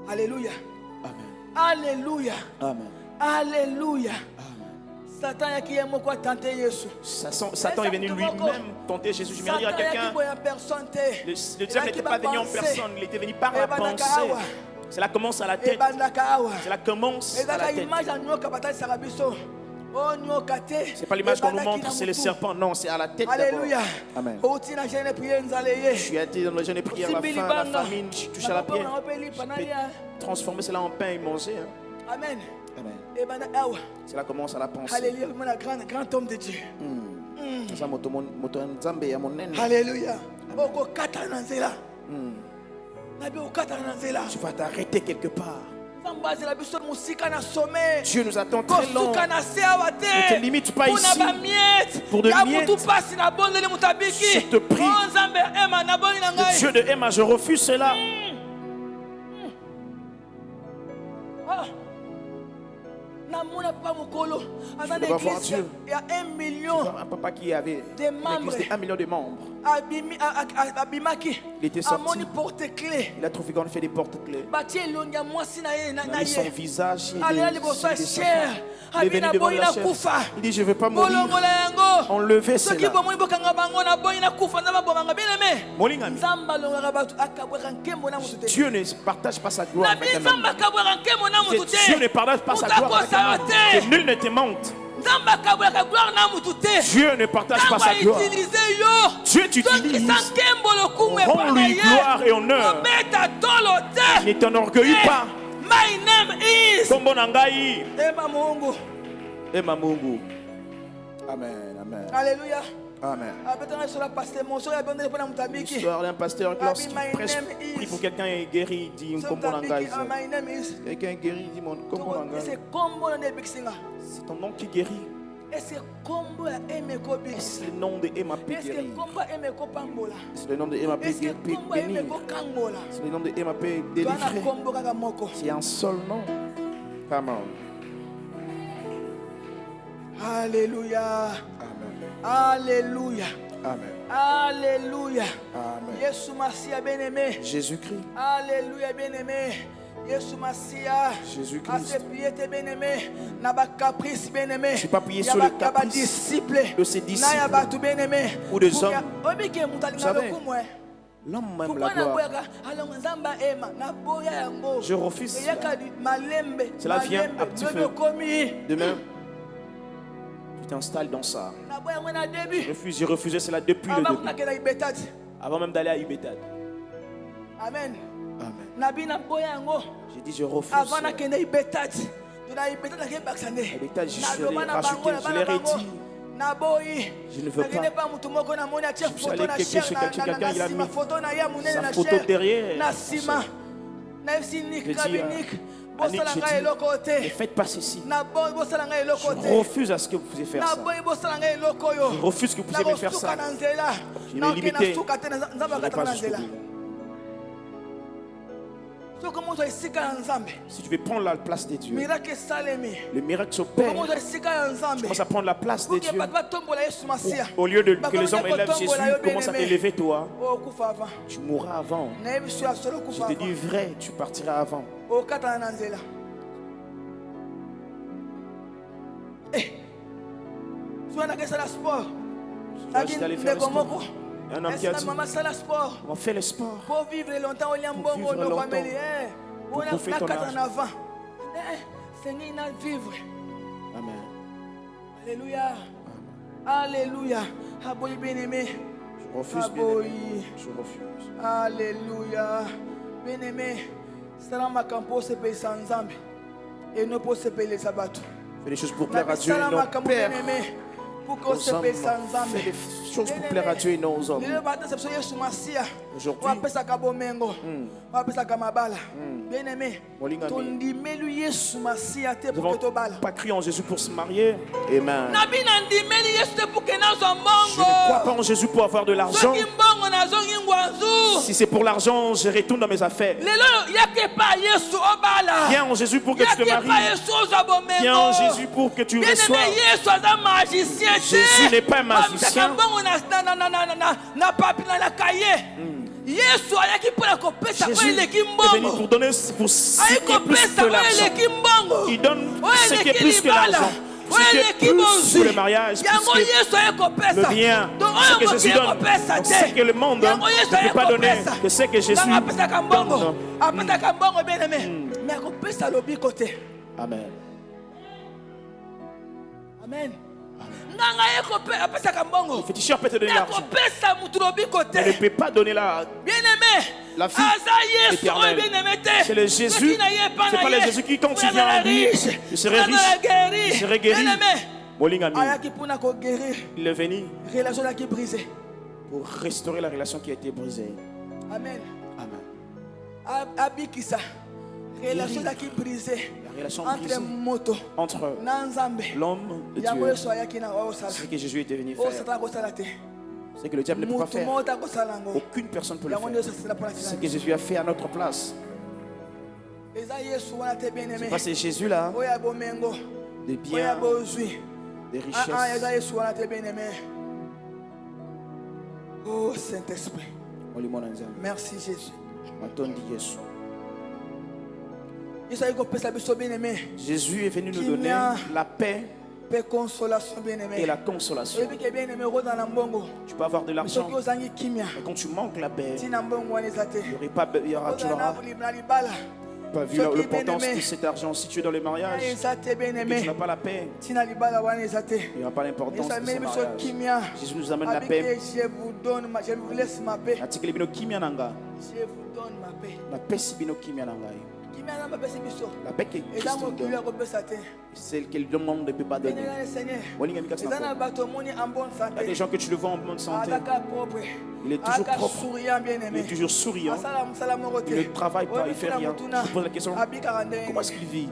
C: Alléluia.
D: Amen.
C: Alléluia.
D: Amen.
C: Alléluia. Satan
D: est venu lui-même tenter Jésus. Je viens dire à quelqu'un, le diable n'était pas venu en personne, il était venu par la pensée. Cela commence à la tête. Cela commence à la tête. C'est pas l'image qu'on nous montre, c'est le serpent. Non, c'est à la tête.
C: Alléluia.
D: Amen. Je suis été dans le jeûne et prière, la faim, la famine, je touche à la pierre. Je peux transformer cela en pain et manger.
C: Amen.
D: Amen. Cela commence à la pensée.
C: Alléluia, grand homme de Dieu. Alléluia.
D: Tu vas t'arrêter quelque part. Dieu nous attend très long. Ne te limite pas ici pour de miettes. Je te prie. Le Dieu de Emma, je refuse cela. Je vais voir Dieu.
C: Il y a 1 million
D: un papa qui avait
C: de membres.
D: 1 million de membres. Il était sorti. Il a trouvé qu'on fait des porte-clés. Il a mis son visage. Il est venu devant la chair. Il dit, je ne veux pas mourir. Enlevez cela. Dieu ne partage pas sa gloire avec un homme. Dieu ne partage pas sa gloire avec un homme. Que nul ne te monte. Dieu ne partage pas sa gloire. Dieu t'utilise. Rends-lui gloire et honneur. Ne t'enorgueillis pas.
C: My name is
D: Kombo nangai.
C: Emma Mungu.
D: Emma Mungu. Amen. Amen.
C: Alléluia.
D: Amen. L'histoire d'un pasteur lorsqu'il prie pour quelqu'un est guéri, il dit Kombo nangai. Quelqu'un est guéri, il dit mon Kombo nangai. C'est ton nom qui guérit. C'est le nom de Emma P. guérir. C'est le nom de Emma P. bénir. C'est le nom de Emma P. délivrer. C'est un seul nom. Amen.
C: Alléluia.
D: Amen.
C: Alléluia.
D: Amen.
C: Alléluia.
D: Amen.
C: Jésus Messie bien-aimé.
D: Jésus-Christ.
C: Alléluia bien-aimé. Jésus-Christ. Je
D: n'ai pas prié sur le caprice de ses disciples ou des hommes. Vous savez, l'homme même la gloire. Je refuse cela. Cela vient à petit feu. De même, tu t'installes dans ça. J'ai refusé cela depuis le début. Avant même d'aller à Ubetad.
C: Amen.
D: Amen. J'ai dit je refuse. Ubetad, je suis rajouté, je l'ai redit. Je ne veux pas. Je suis allé chez quelqu'un, il a mis sa photo derrière. J'ai dit, Annick, ne faites pas ceci. Je refuse à ce que vous puissiez faire ça. Je refuse que vous puissiez me faire ça. Je m'ai limité. Je n'ai pas jusqu'au bout. Si tu veux prendre la place de Dieu, le miracle s'opère. Tu commences à prendre la place de Dieu. Au lieu de que les hommes élèvent Jésus, commence à t'élever toi. Tu mourras avant. Je te dis vrai, tu partiras avant. Je allé faire le sport. Un homme qui a dit, on fait le sport
C: pour vivre longtemps,
D: pour profiter ton âge.
C: Vivre.
D: Amen.
C: Alléluia. Alléluia. Bien-aimé.
D: Je refuse, bien-aimé. Je refuse.
C: Alléluia. Bien-aimé. C'est ma campo se paye sans zambe. Et nous pouvons se payer les sabbats.
D: Fais des choses pour plaire à Dieu et non Père. Aux hommes, fais des choses pour plaire à Dieu et non aux hommes. Aujourd'hui,
C: bien-aimé,
D: nous n'avons pas cru en Jésus pour se marier. Amen. Je ne crois pas en Jésus pour avoir de l'argent. Si c'est pour l'argent, je retourne dans mes affaires. Viens en Jésus pour que tu te maries. Viens en Jésus pour que tu reçoives. Jésus n'est pas un magicien. Jésus est venu pour donner pour ce qui est plus que l'argent. Il donne ce qui est plus que l'argent. Ce qui est plus que le mariage, plus que le bien, ce que Jésus donne. Donc, ce que le monde ne peut pas donner, que ce que Jésus donne. Amen.
C: Amen.
D: Le féticheur peut te donner l'argent, mais ne peut pas donner la vie éternelle. C'est le Jésus, c'est pas le Jésus qui quand tu viens en lui, je serai riche, je serai guéri. Il est venu pour restaurer la relation qui a été brisée.
C: Amen.
D: Amen.
C: Abikisa. Relation qui brisée entre
D: l'homme et Dieu. C'est ce que Jésus était venu faire. C'est que le diable ne peut pas faire. Aucune personne ne peut le faire. C'est ce que Jésus a fait à notre place. C'est pas c'est Jésus là. Des biens, des richesses.
C: Oh Saint-Esprit. Merci Jésus.
D: Jésus est venu nous donner la paix et la consolation. Tu peux avoir de l'argent, mais quand tu manques la paix, tu n'auras pas vu l'importance de cet argent. Si tu es dans les mariages et que tu n'as pas la paix, il n'y aura pas l'importance de ce mariage. Jésus nous amène la paix.
C: Je vous laisse ma paix.
D: Je vous donne
C: ma paix.
D: La paix si bino kimia nanga. La paix que Christ nous donne, celle que le monde ne peut pas donner. Il y a des gens que tu le vois en bonne santé. Il est toujours propre. Il est toujours souriant. Il ne travaille pas, il ne fait rien. Je pose la question, comment est-ce qu'il vit?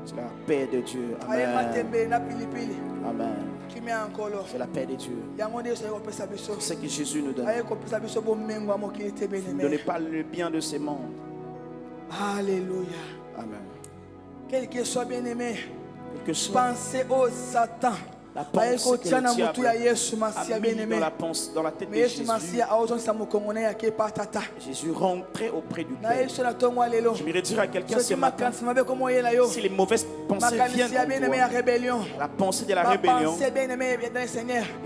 D: C'est la paix de Dieu. Amen. Amen. C'est la paix de Dieu. C'est ce que Jésus nous donne. Ne donnez pas le bien de ces mondes.
C: Alléluia.
D: Amen.
C: Quel que soit bien aimé, pensez au Satan.
D: La pensée que le diable a mis dans la tête de Jésus. Jésus rentrait auprès du Père. J'aimerais dire à quelqu'un ce matin, si les mauvaises pensées viennent en toi, la pensée de la rébellion,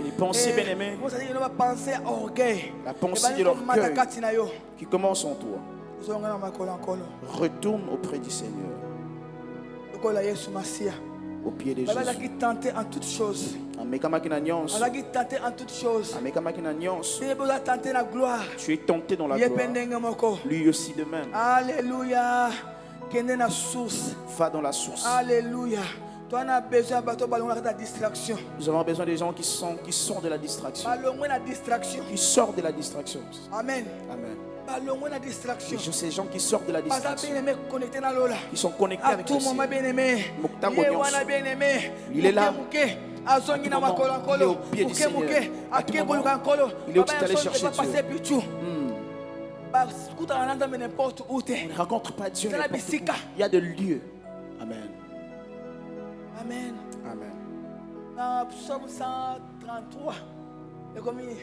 D: les pensées bien-aimées, la pensée de l'orgueil qui commence en toi, retourne auprès du Seigneur, au pied de Jésus.
C: Tenté en toutes choses. Tenté en toutes choses.
D: Tu es tenté dans la gloire. Lui aussi de même.
C: Alléluia.
D: Va dans la source.
C: Alléluia. Toi, on a besoin de la distraction.
D: Nous avons besoin des gens qui sortent de la distraction. Qui sortent de la distraction.
C: Amen.
D: Amen.
C: Distraction.
D: Ces gens qui sortent de la distraction, qui sont connectés avec le Seigneur. Il est là. Il est au pied du Seigneur. À tout moment, il est où tu allais chercher Dieu. On ne rencontre pas Dieu n'importe où. Il y a de lieux. Amen.
C: Amen.
D: Amen.
C: Dans Psaume 133, et comme il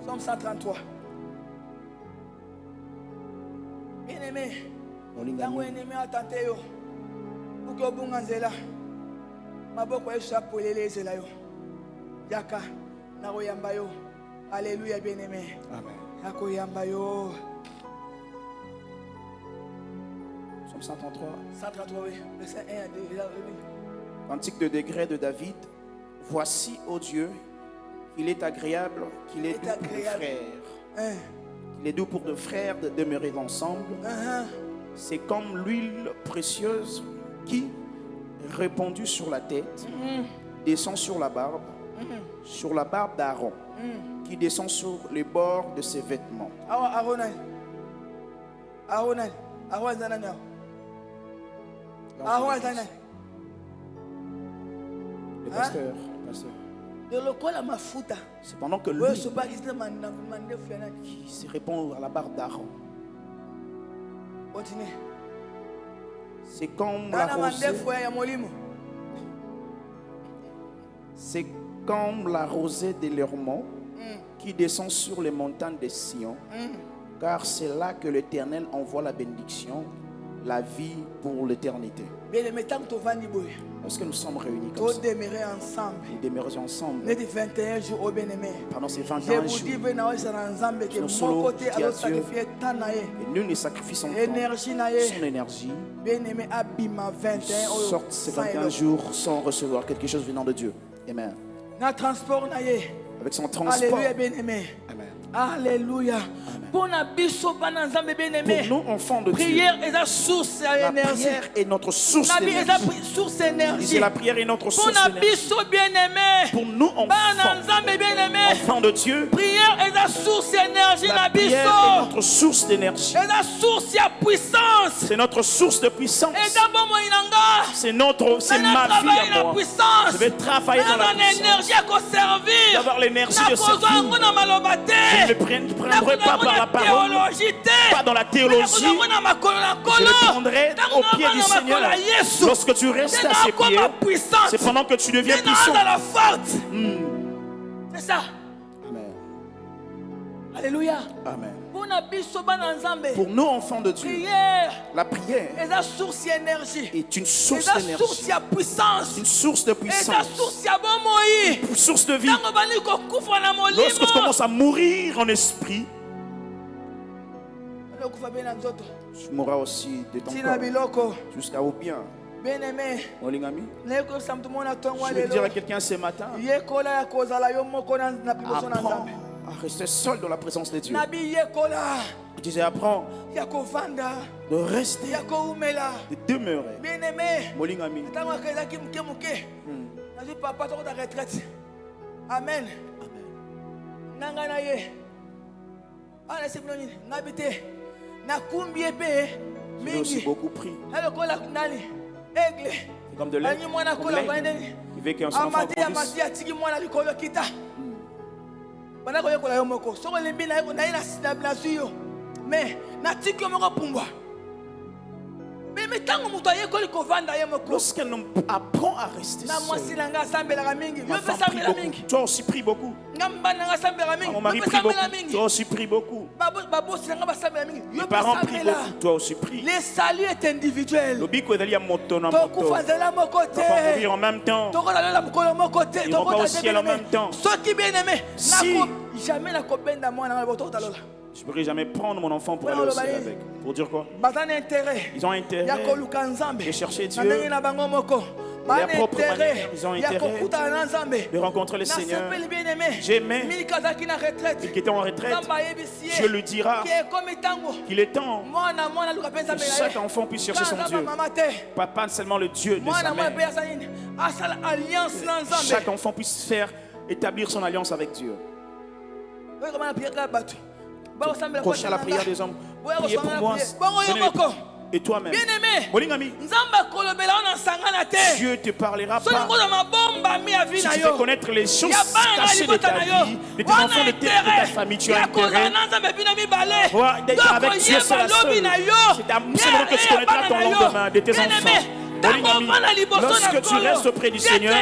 C: Psaume 133. Bien-aimé, tango ennemi atante yo. Pour que bunga nzela. Maboko yesu apolele nzela yo. Yaka na koyamba yo. Alléluia bien-aimé.
D: Amen.
C: Akoyamba yo.
D: Psaume 133.
C: 133 oui, verset 1 à 2.
D: Cantique de degré de David. Voici, ô Dieu, qu'il est agréable, qu'il est doux pour deux frères. Qu'il est doux pour deux frères de demeurer ensemble. C'est comme l'huile précieuse qui, répandue sur la tête, descend sur la barbe d'Aaron, qui descend sur les bords de ses vêtements. Le pasteur. C'est pendant que l'huile qui se répand à la barbe d'Aaron. C'est comme la rosée. C'est comme la rosée de l'Hermon qui descend sur les montagnes de Sion. Car c'est là que l'Éternel envoie la bénédiction, la vie pour l'éternité. Parce que nous sommes réunis comme ça. Nous demeurons ensemble. Pendant ces 21 jours, nous sommes qui a Dieu. Et nous ne sacrifions son énergie. Sortent ces 21 jours sans recevoir quelque chose venant de Dieu. Amen. Avec son transport. Amen.
C: Alléluia. Pour
D: nous, enfants de Dieu,
C: prière est la source d'énergie.
D: La prière est notre source d'énergie. La prière est notre source d'énergie. Pour nous, enfants de Dieu,
C: prière est la source d'énergie.
D: La prière est notre source d'énergie.
C: C'est la source de puissance.
D: C'est notre source de puissance. C'est ma vie à moi. Je vais travailler dans la puissance. D'avoir l'énergie de servir. Je ne le prendrai pas par la parole, pas dans la théologie. Je le prendrai au pied du Seigneur. Lorsque tu restes à ses pieds, c'est pendant que tu deviens puissant.
C: C'est ça.
D: Amen.
C: Alléluia.
D: Amen.
C: Pour
D: nous, enfants de Dieu, la prière est une source d'énergie. Une source de puissance. Une source de vie. Lorsque tu commences à mourir en esprit, tu mourras aussi de ton corps jusqu'au bien. Je vais dire à quelqu'un ce matin, apprends à rester seul dans la présence de Dieu. Je disais, apprends de rester, de demeurer. Molingami.
C: Amen.
D: J'ai aussi beaucoup pris. C'est comme de l'air. Il veut qu'un enfant grandisse.
C: Mais tant que tu as kovanda ye moko.
D: Lorsqu'un homme apprend à rester
C: Na mwasi
D: seul,
C: nanga sambela mingi.
D: ma
C: Yo pe
D: femme prie
C: sambela
D: beaucoup.
C: mingi.
D: Toi aussi prie beaucoup.
C: Ngamba nanga sambela mingi.
D: Mon mari
C: Yo pe
D: prie
C: sambela
D: beaucoup.
C: mingi.
D: Toi aussi prie beaucoup.
C: Babo nanga ba sambela mingi.
D: Les
C: Yo pe
D: parents prient
C: sambela.
D: beaucoup. Toi aussi prie.
C: Le salut est individuel.
D: Lobiko ezali ya moto na
C: To
D: moto.
C: kufanzela moko
D: On va
C: te.
D: mourir en même temps.
C: Toko la la mokolo moko te.
D: Ils vont pas au ciel en même temps.
C: Ceux qui bien aimé.
D: Si-
C: Jamais na kobenda mwana na boto talola.
D: Je ne pourrai jamais prendre mon enfant pour
C: Ouais,
D: aller au
C: on
D: ciel
C: va
D: avec. Pour dire quoi?
C: Bazan intérêt.
D: Ils ont intérêt
C: Ya koluka nzambe.
D: de chercher Dieu,
C: Na ndenge na bango moko.
D: leur propre manière. Ils ont
C: Ya
D: intérêt
C: kokuta na nzambe.
D: de rencontrer le
C: Na
D: Seigneur.
C: sepeli bien aimé.
D: J'aimais
C: Mini kazaki na retraite.
D: qui était en retraite.
C: Nzamba yebisi ye.
D: Dieu lui dira
C: Ke komi tango.
D: qu'il est temps
C: Mwana luka penza
D: que
C: mela.
D: chaque enfant puisse chercher son Dieu.
C: Mama te.
D: Pas seulement le Dieu de sa
C: Mwana mwana
D: mère.
C: pe asanini. Asala alliance na nzambe.
D: Chaque enfant puisse établir son alliance avec Dieu.
C: Oui, comment la prière de Batu.
D: Prochain à la prière des hommes. Priez pour moi. Et toi-même.
C: Bien aimé.
D: Molingami,
C: Nzamba kolobela ona sangana te.
D: Dieu te parlera
C: So
D: pas.
C: ngoza mabomba mi avi
D: Si
C: na
D: tu
C: yo.
D: veux connaître les choses
C: Ya banga
D: cachées de
C: libota
D: ta
C: na yo.
D: vie, de tes enfants, de ta famille, tu as
C: Ya koza
D: intérêt.
C: na nzambe bina mi bale.
D: Voilà, d'être avec Dieu, c'est la seule. C'est seulement que tu connaîtras ton lendemain de tes enfants. Molingami, lorsque tu restes auprès du Seigneur,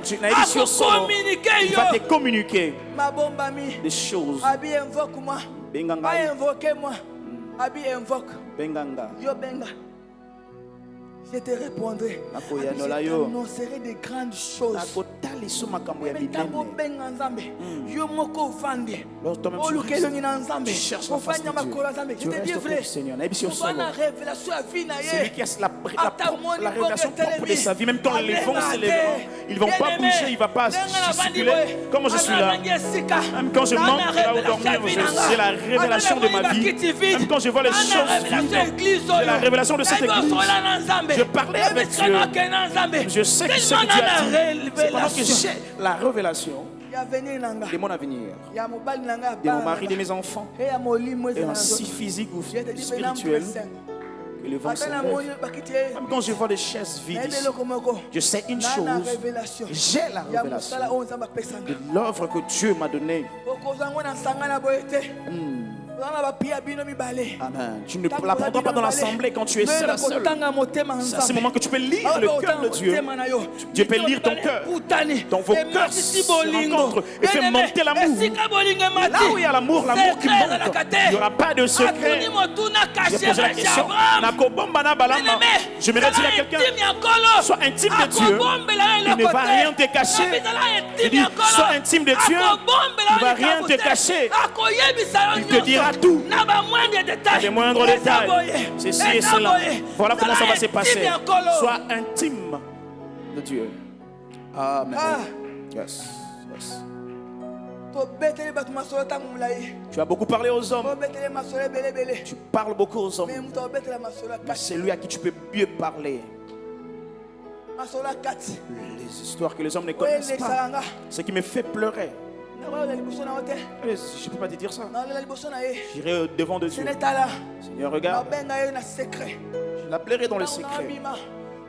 D: tu n'as dit sur son il va te communiquer
C: Mabomba mi.
D: des choses.
C: Abi invoque moi.
D: Benganga.
C: Pas invoquer moi. Abi invoque.
D: Benganga.
C: Yo benga. Je te répondrai.
D: Nakoya
C: Abi,
D: nola
C: je
D: yo.
C: t'annoncerai de grandes choses.
D: Nakotaliso makambo ya
C: Ntango
D: minene.
C: benga nzambe yo moko ovande
D: Lorsque toi-même tu
C: oluka
D: restes,
C: elongi na nzambe
D: tu cherches la face de
C: ofanya makolo ya
D: Dieu.
C: nzambe
D: Tu
C: je te dis
D: restes auprès
C: vrai
D: du Seigneur. Nayebi si
C: kozwa
D: osolo.
C: na révélation ya vie na
D: C'est lui
C: ye
D: qui a la révélation propre de sa vie. Même quand les vents
C: Amen.
D: s'élèveront, ils ne vont pas bouger, il ne va pas gesticuler. Comme je suis là, même quand je manque là où dormir, j'ai la révélation de ma vie. Même quand je vois les choses vives, j'ai la révélation de cette église. Je parlais avec Dieu. Je sais que c'est que Dieu a dit. C'est pendant que j'ai la révélation
C: ya avenir na nga
D: de mon avenir,
C: ya mobali na nga
D: de mon mari, de mes enfants,
C: e ya molimo
D: et
C: ezala na
D: ainsi
C: nzoto
D: physique ou
C: je te dis mpe na
D: spirituel,
C: mpresengo
D: que le vent
C: ata na moni
D: s'élève.
C: bakiti ye
D: Même quand je vois des chaises vides
C: nayebi
D: ici,
C: eloko moko
D: je sais une
C: na
D: chose,
C: révélation
D: j'ai la
C: ya
D: révélation
C: mosala oyo nzambe apesanga
D: de l'œuvre que Dieu m'a donnée.
C: okozwa ngo na nsanga na boye te oza na bapia bino mibale
D: Amen. Tu ne l'apprendras pas dans l'assemblée quand tu es seul à seul.
C: kotanga motema
D: C'est à ce moment que tu peux lire le cœur de Dieu.
C: motema na yo
D: Dieu peut lire ton cœur. Dans vos cœurs se rencontrent et fait monter l'amour. Là où il y a l'amour, l'amour qui monte, il n'y aura pas de secret. J'ai posé la question. Nakobomba na balama. Je me retire à quelqu'un. Sois intime de Dieu. Il ne va rien te cacher. Je dis, sois intime de Dieu. Il ne va rien te cacher. Il te dira tout. À des moindres détails. Ceci et cela. Voilà comment ça va se passer. Sois intime de Dieu. Amen. Yes. Yes.
C: tobeteli bato masolo ntango molai
D: Tu as beaucoup parlé aux hommes.
C: tobeteli masolo ebelebele
D: Tu parles beaucoup aux hommes.
C: me moto abetela masolo ya
D: Mais
C: kati
D: c'est lui à qui tu peux mieux parler.
C: masolo ya kati
D: Les histoires que les hommes ne
C: oyo
D: connaissent
C: elekisaka
D: pas.
C: nga
D: Ce qui me fait pleurer.
C: nakoyola liboso na yo te
D: Je ne peux pas te dire ça.
C: naolela liboso na ye
D: J'irai au-devant de Dieu.
C: sene tala
D: Seigneur, regarde.
C: nabenga ye na secret
D: Je l'appellerai dans le
C: ntango
D: secret.
C: nabima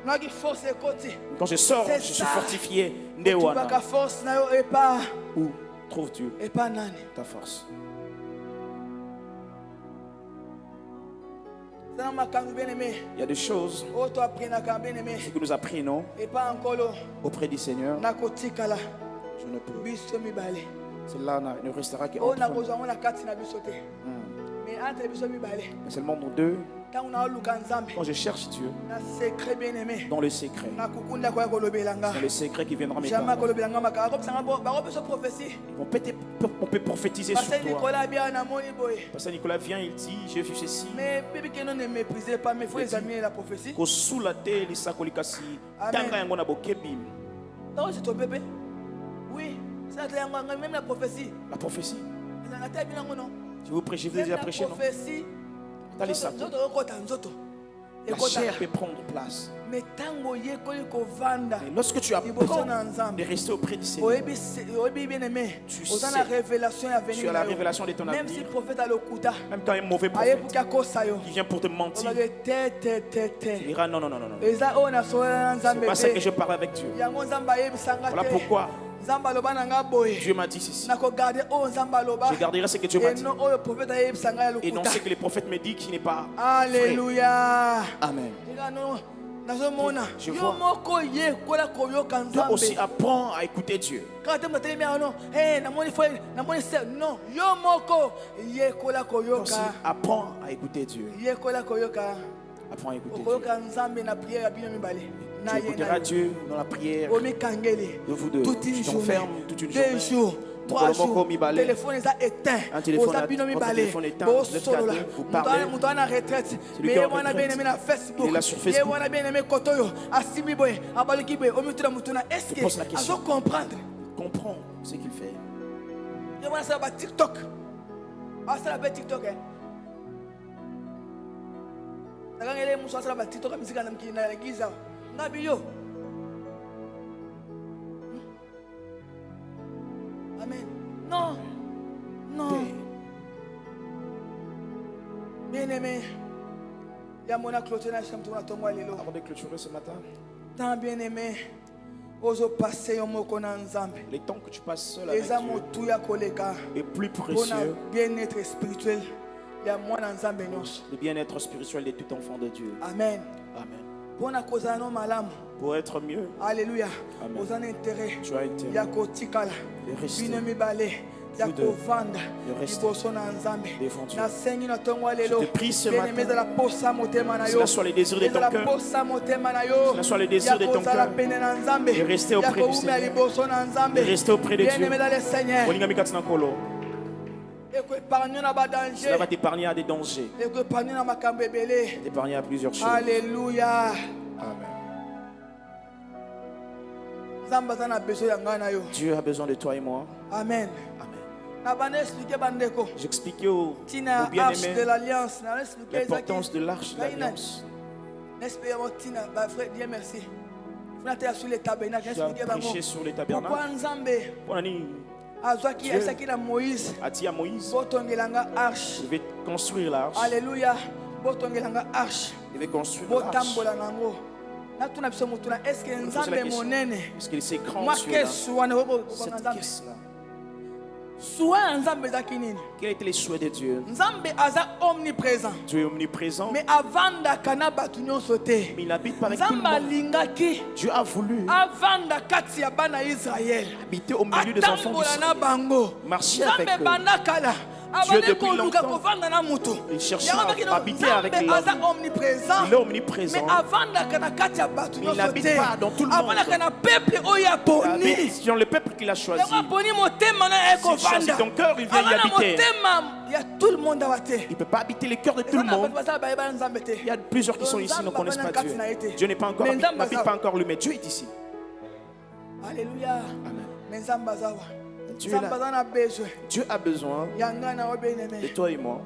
C: naki force ekoti
D: Quand je sors, je suis fortifié. Ndewana.
C: tubaka force na yo epa
D: Où trouve Dieu
C: epa nani
D: ta force?
C: zana makambo bien aimé
D: Il y a des choses
C: oyo toaprenaka bien aimé
D: que nous apprenons
C: epa nkolo
D: auprès du Seigneur.
C: nakotikala
D: Je ne peux.
C: biso mibale
D: Cela ne restera
C: oyo
D: qu'entre nous.
C: nakozwa ngo na kati na biso te mais entre biso mibale
D: Mais seulement nous deux.
C: ntango naoluka nzambe
D: Quand je cherche Dieu,
C: na secret bien aimé
D: dans le secret,
C: nakukunda koya kolobela nga
D: dans le secret qui viendra me
C: jamais
D: parler.
C: kolobela nga makambo akobisanga bango mpe so prophétie
D: On peut prophétiser sur
C: parce
D: toi.
C: nicolas bia namoni boye
D: Pasteur Nicolas vient, il dit, j'ai vu ceci.
C: mais bibi keno ne méprisez pas mais faut examiner la prophétie
D: Kosula te lisakoli kasi
C: Amen.
D: tanga yango na bokebi.
C: ntango c'est ton bébé oui c'est la yango même la prophétie
D: La prophétie.
C: ezalaka te binango non
D: Si vous prêchez, vous
C: même
D: déjà
C: la
D: prêché, non?
C: prophétie
D: Dans les sacs.
C: nzoto okota nzoto
D: La
C: ekota
D: chair peut prendre place.
C: mais ntango oyekoli kovanda
D: Et lorsque tu
C: liboso
D: apprends
C: na nzambe
D: de rester auprès du Seigneur,
C: oyebi bien aimé
D: Tu
C: oza
D: sais.
C: na révélation ya venir
D: tu as la
C: na yo.
D: révélation de ton
C: même si
D: avenir.
C: prophète alokuta
D: Même quand un mauvais
C: ayebuki
D: prophète
C: akosa yo
D: qui vient pour te mentir,
C: olobaki te
D: il dira non, non, non, non, non.
C: eza oyo nasolela na
D: C'est
C: nzambe
D: pas ça que
C: te
D: je parle avec Dieu.
C: yango nzambe ayebisanga
D: Voilà
C: te
D: pourquoi
C: Nzamba loba na nga boye.
D: Dieu m'a dit ceci.
C: Nako garder o nzamba loba.
D: Je garderai ce que Dieu m'a
C: Et
D: dit.
C: non oyo prophète ayebisa nga
D: Et non
C: lokuta.
D: ce que les prophètes me disent qui n'est pas vrai.
C: Alléluia.
D: Amen.
C: Diga non. Nazomona.
D: Je
C: Yo
D: vois.
C: moko ye kola koyoka
D: Toi aussi
C: nzambe.
D: apprends à écouter Dieu.
C: Quand tu me dis non, hey, namoni foi, namoni se non. Yo moko ye kola
D: Toi aussi
C: koyoka.
D: apprends à écouter Dieu.
C: Ye kola koyoka.
D: Apprends à écouter Dieu.
C: Koyoka nzambe na prière ya bino mibale.
D: Tu écouteras Dieu dans la prière
C: Omi kangeli.
D: de vous deux.
C: Toute une
D: Tu
C: journée.
D: t'enfermes toute une
C: 2
D: journée.
C: jours. 3 jours.
D: Mokolo moko mibale.
C: Téléphone est éteint.
D: Un téléphone
C: Oza bino
D: votre
C: mibale.
D: téléphone est éteint.
C: Bo
D: Vous êtes
C: solo la.
D: quatre, vous parlez.
C: Mutu ana retraite.
D: Celui
C: Mais
D: qui est en
C: wana bien
D: retraite,
C: aimé na Facebook.
D: il est là sur
C: Ye
D: Facebook.
C: wana bien aimé kotoyo. Asimi boy. Abaluki boy. Omi tuna mutuna. Est-ce
D: Je pose la
C: que
D: question.
C: azo comprendre?
D: Comprends ce qu'il fait.
C: Ye wana ça ba TikTok. Ah ça ba TikTok eh. Nakangele muso ça ba TikTok mizika na mkini na giza. Ngabi yo. Amen. Non. Non. Bien-aimé. Ya mona clôture na chambre na tongo lelo.
D: Avant de clôturer ce matin,
C: Tant bien-aimé. Ozo passer yo moko na nzambe.
D: les temps que tu passes seul avec
C: Eza
D: Dieu
C: motu ya koleka.
D: est plus
C: Pona
D: précieux
C: bien-être spirituel. Ya mwana nzambe nyonso.
D: le bien-être spirituel de tout enfant de Dieu.
C: Amen.
D: Amen.
C: Pona kozala no malamu.
D: Pour être mieux,
C: Alléluia.
D: Amen.
C: Oza na intérêt.
D: tu as intérêt
C: Ya kotikala.
D: de rester
C: Bino mibale. Ya
D: Vous deux,
C: kovanda.
D: de rester
C: Liboso na nzambe.
D: devant Dieu.
C: Na sengi na tongo lelo.
D: Je te prie ce
C: Bien-aimé
D: matin.
C: za la posa motema na yo.
D: Cela soit les désirs de ton
C: Ezala
D: cœur.
C: posa motema na yo.
D: Cela soit les désirs de ton
C: kozala
D: cœur.
C: pene na nzambe.
D: De rester auprès du
C: Ya koumia
D: Seigneur.
C: liboso na nzambe.
D: De rester auprès de Dieu.
C: Bien-aimé dans le Seigneur.
D: Olinga mikati na nkolo.
C: Eko épargne na ba
D: Cela
C: danger.
D: va t'épargner à des dangers,
C: Eko épargne na makambo ebele.
D: t'épargner à plusieurs choses.
C: Alléluia.
D: Amen.
C: Nzambe aza na besoin ya ngai na yo.
D: Dieu a besoin de toi et moi.
C: Amen.
D: Amen.
C: Na bana expliquer bandeko.
D: J'expliquais aux
C: Tina arche de
D: bien-aimés
C: l'alliance. Na expliquer
D: l'importance de l'arche de l'alliance.
C: N'espérons Tina, bah frère, Dieu merci. Vous n'êtes sur les tabernacles,
D: Tu as
C: expliquez bango.
D: prêché sur les
C: Pourquoi
D: tabernacles.
C: Nzambe
D: Bonani
C: azwaki
D: Dieu
C: esaki na Moïse
D: a dit à Moïse,
C: botongelanga arche.
D: je vais construire l'arche.
C: Alléluia. Botongelanga arche.
D: Je vais construire l'arche.
C: Botambola nango. Na tuna biso mutuna est-ce que
D: Je me pose la
C: Nzambe
D: question,
C: monene?
D: est-ce que c'est grand
C: Moi
D: Dieu-là,
C: que soit na webo
D: cette
C: Nzambe.
D: caisse-là?
C: Soit Nzambe zaki nini?
D: Quels étaient les souhaits de Dieu?
C: Nzambe aza omniprésent.
D: Dieu est omniprésent,
C: Mais avandaka na batu nyonso te.
D: mais il n'habite pas avec tout le
C: Nzambe
D: monde.
C: alingaki
D: Dieu a voulu
C: avanda kati ya bana Israël.
D: habiter au milieu des enfants
C: Atambola na
D: d'Israël.
C: bango.
D: Marcher avec
C: Nzambe
D: eux.
C: banakala.
D: Dieu,
C: Abane
D: depuis
C: koluka
D: longtemps,
C: kovanda na mutu.
D: il cherchait
C: Yango
D: à
C: bakino,
D: habiter avec
C: Nzambe
D: l'homme.
C: aza omniprésent.
D: Il est omniprésent.
C: Mais avandaka na kati ya batu
D: Mais il
C: nyonso
D: n'habite
C: te.
D: pas dans tout le monde.
C: Avandaka na peuple oyo
D: Il
C: aponi.
D: habite dans le peuple qu'il a choisi.
C: Yango aponi motema na ye
D: S'il choisit
C: kovanda.
D: ton cœur, il vient y
C: Avanda
D: habiter.
C: motema ya tout le monde awa te.
D: Il ne peut pas habiter le cœur de tout le
C: Eza na
D: monde.
C: bato bazala bayeba Nzambe te.
D: Il y a plusieurs qui sont ici, ne connaissent pas Dieu. Dieu n'est pas encore,
C: Mais Nzambe
D: n'habite
C: aza-
D: pas encore lui, mais Dieu est ici.
C: Alléluia.
D: Amen.
C: Mais Nzambe aza wa.
D: Dieu est
C: Nzambe
D: là.
C: aza na besoin.
D: Dieu a besoin
C: Ya ngai na yo
D: de
C: bien-aimé.
D: toi et moi,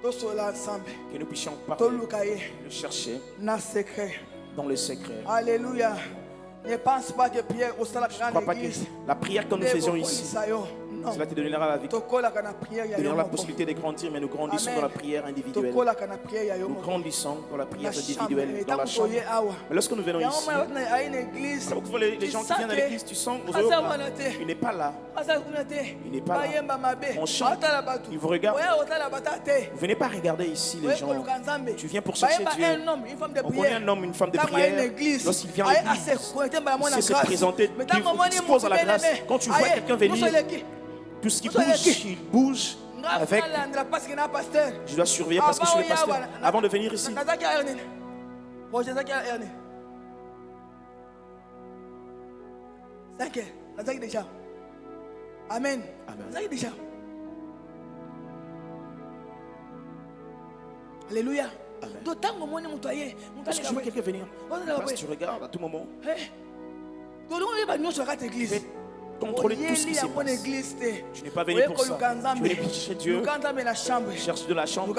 C: Tosola ensemble.
D: que nous puissions parler,
C: Toluka ye
D: le chercher
C: na secret.
D: dans le secret.
C: Alléluia. Ne pense pas que Pierre au salak
D: Je ne crois pas que la prière que nous faisons ici, cela te donnera la victoire,
C: tokolaka na prière ya
D: te
C: yo
D: donnera la
C: moko.
D: possibilité de grandir, mais nous grandissons
C: Amen.
D: dans la prière individuelle.
C: Tokolaka na prière ya yo
D: Nous
C: moko.
D: grandissons dans la
C: Na
D: prière
C: chambre.
D: individuelle, dans la
C: Etango
D: chambre.
C: toye awa.
D: Mais lorsque nous venons
C: Yango
D: ici,
C: mwana na une église.
D: quand vous voyez les gens qui viennent à l'église, tu sens,
C: Asa wana te.
D: il n'est pas là.
C: Asa kuna te.
D: Il n'est pas là.
C: Bayemba mabe.
D: On chante.
C: Otala batu.
D: Il vous regarde.
C: Oya otala bata te.
D: Vous venez pas regarder ici les
C: Oya
D: gens.
C: koluka Nzambe.
D: Tu viens pour chercher
C: Bayemba
D: Dieu.
C: un homme, une femme de
D: On connaît
C: prière.
D: un homme, une femme de
C: Tango à une
D: prière.
C: église.
D: Lorsqu'il vient à
C: Aye
D: l'église,
C: ase connecté ba mona
D: il sait se
C: grâce.
D: présenter,
C: Mais tango
D: il
C: moni
D: dispose à la
C: mutu
D: grâce.
C: bien-aimé.
D: Quand tu vois
C: Aye,
D: quelqu'un venir,
C: musoleki.
D: tout ce qui
C: Vous savez
D: bouge,
C: qui?
D: il bouge avec.
C: Parce qu'il y a un pasteur.
D: Je dois surveiller parce que je suis le pasteur. Avant de venir ici,
C: Nazaki a erni. Roger Zaki a erni. 5 heures. Nazaki déjà. Amen.
D: Amen.
C: Nazaki déjà. Alléluia.
D: Amen.
C: D'autant que moi, je suis
D: est-ce que je vois quelqu'un venir? Parce que tu regardes à tout moment.
C: église.
D: Contrôler tout ce qui se passe. Je n'ai pas venu pour ça. Je vais chercher Dieu. Cherche de la chambre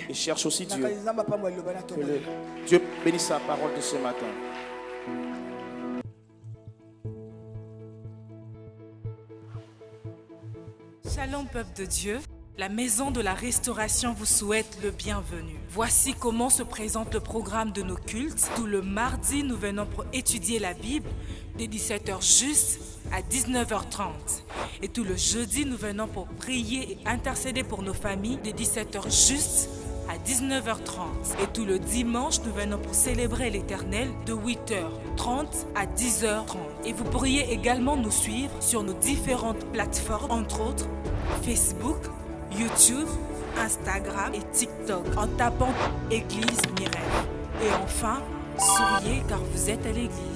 D: et cherche aussi Dieu. Que Dieu bénisse sa parole de ce matin.
A: Shalom peuple de Dieu, la maison de la restauration vous souhaite le bienvenu. Voici comment se présente le programme de nos cultes. Tout le mardi, nous venons pour étudier la Bible. dès 17h juste à 19h30. Et tout le jeudi, nous venons pour prier et intercéder pour nos familles dès 17h juste à 19h30. Et tout le dimanche, nous venons pour célébrer l'Éternel de 8h30 à 10h30. Et vous pourriez également nous suivre sur nos différentes plateformes, entre autres Facebook, YouTube, Instagram et TikTok en tapant Église Mirel. Et enfin, souriez car vous êtes à l'église.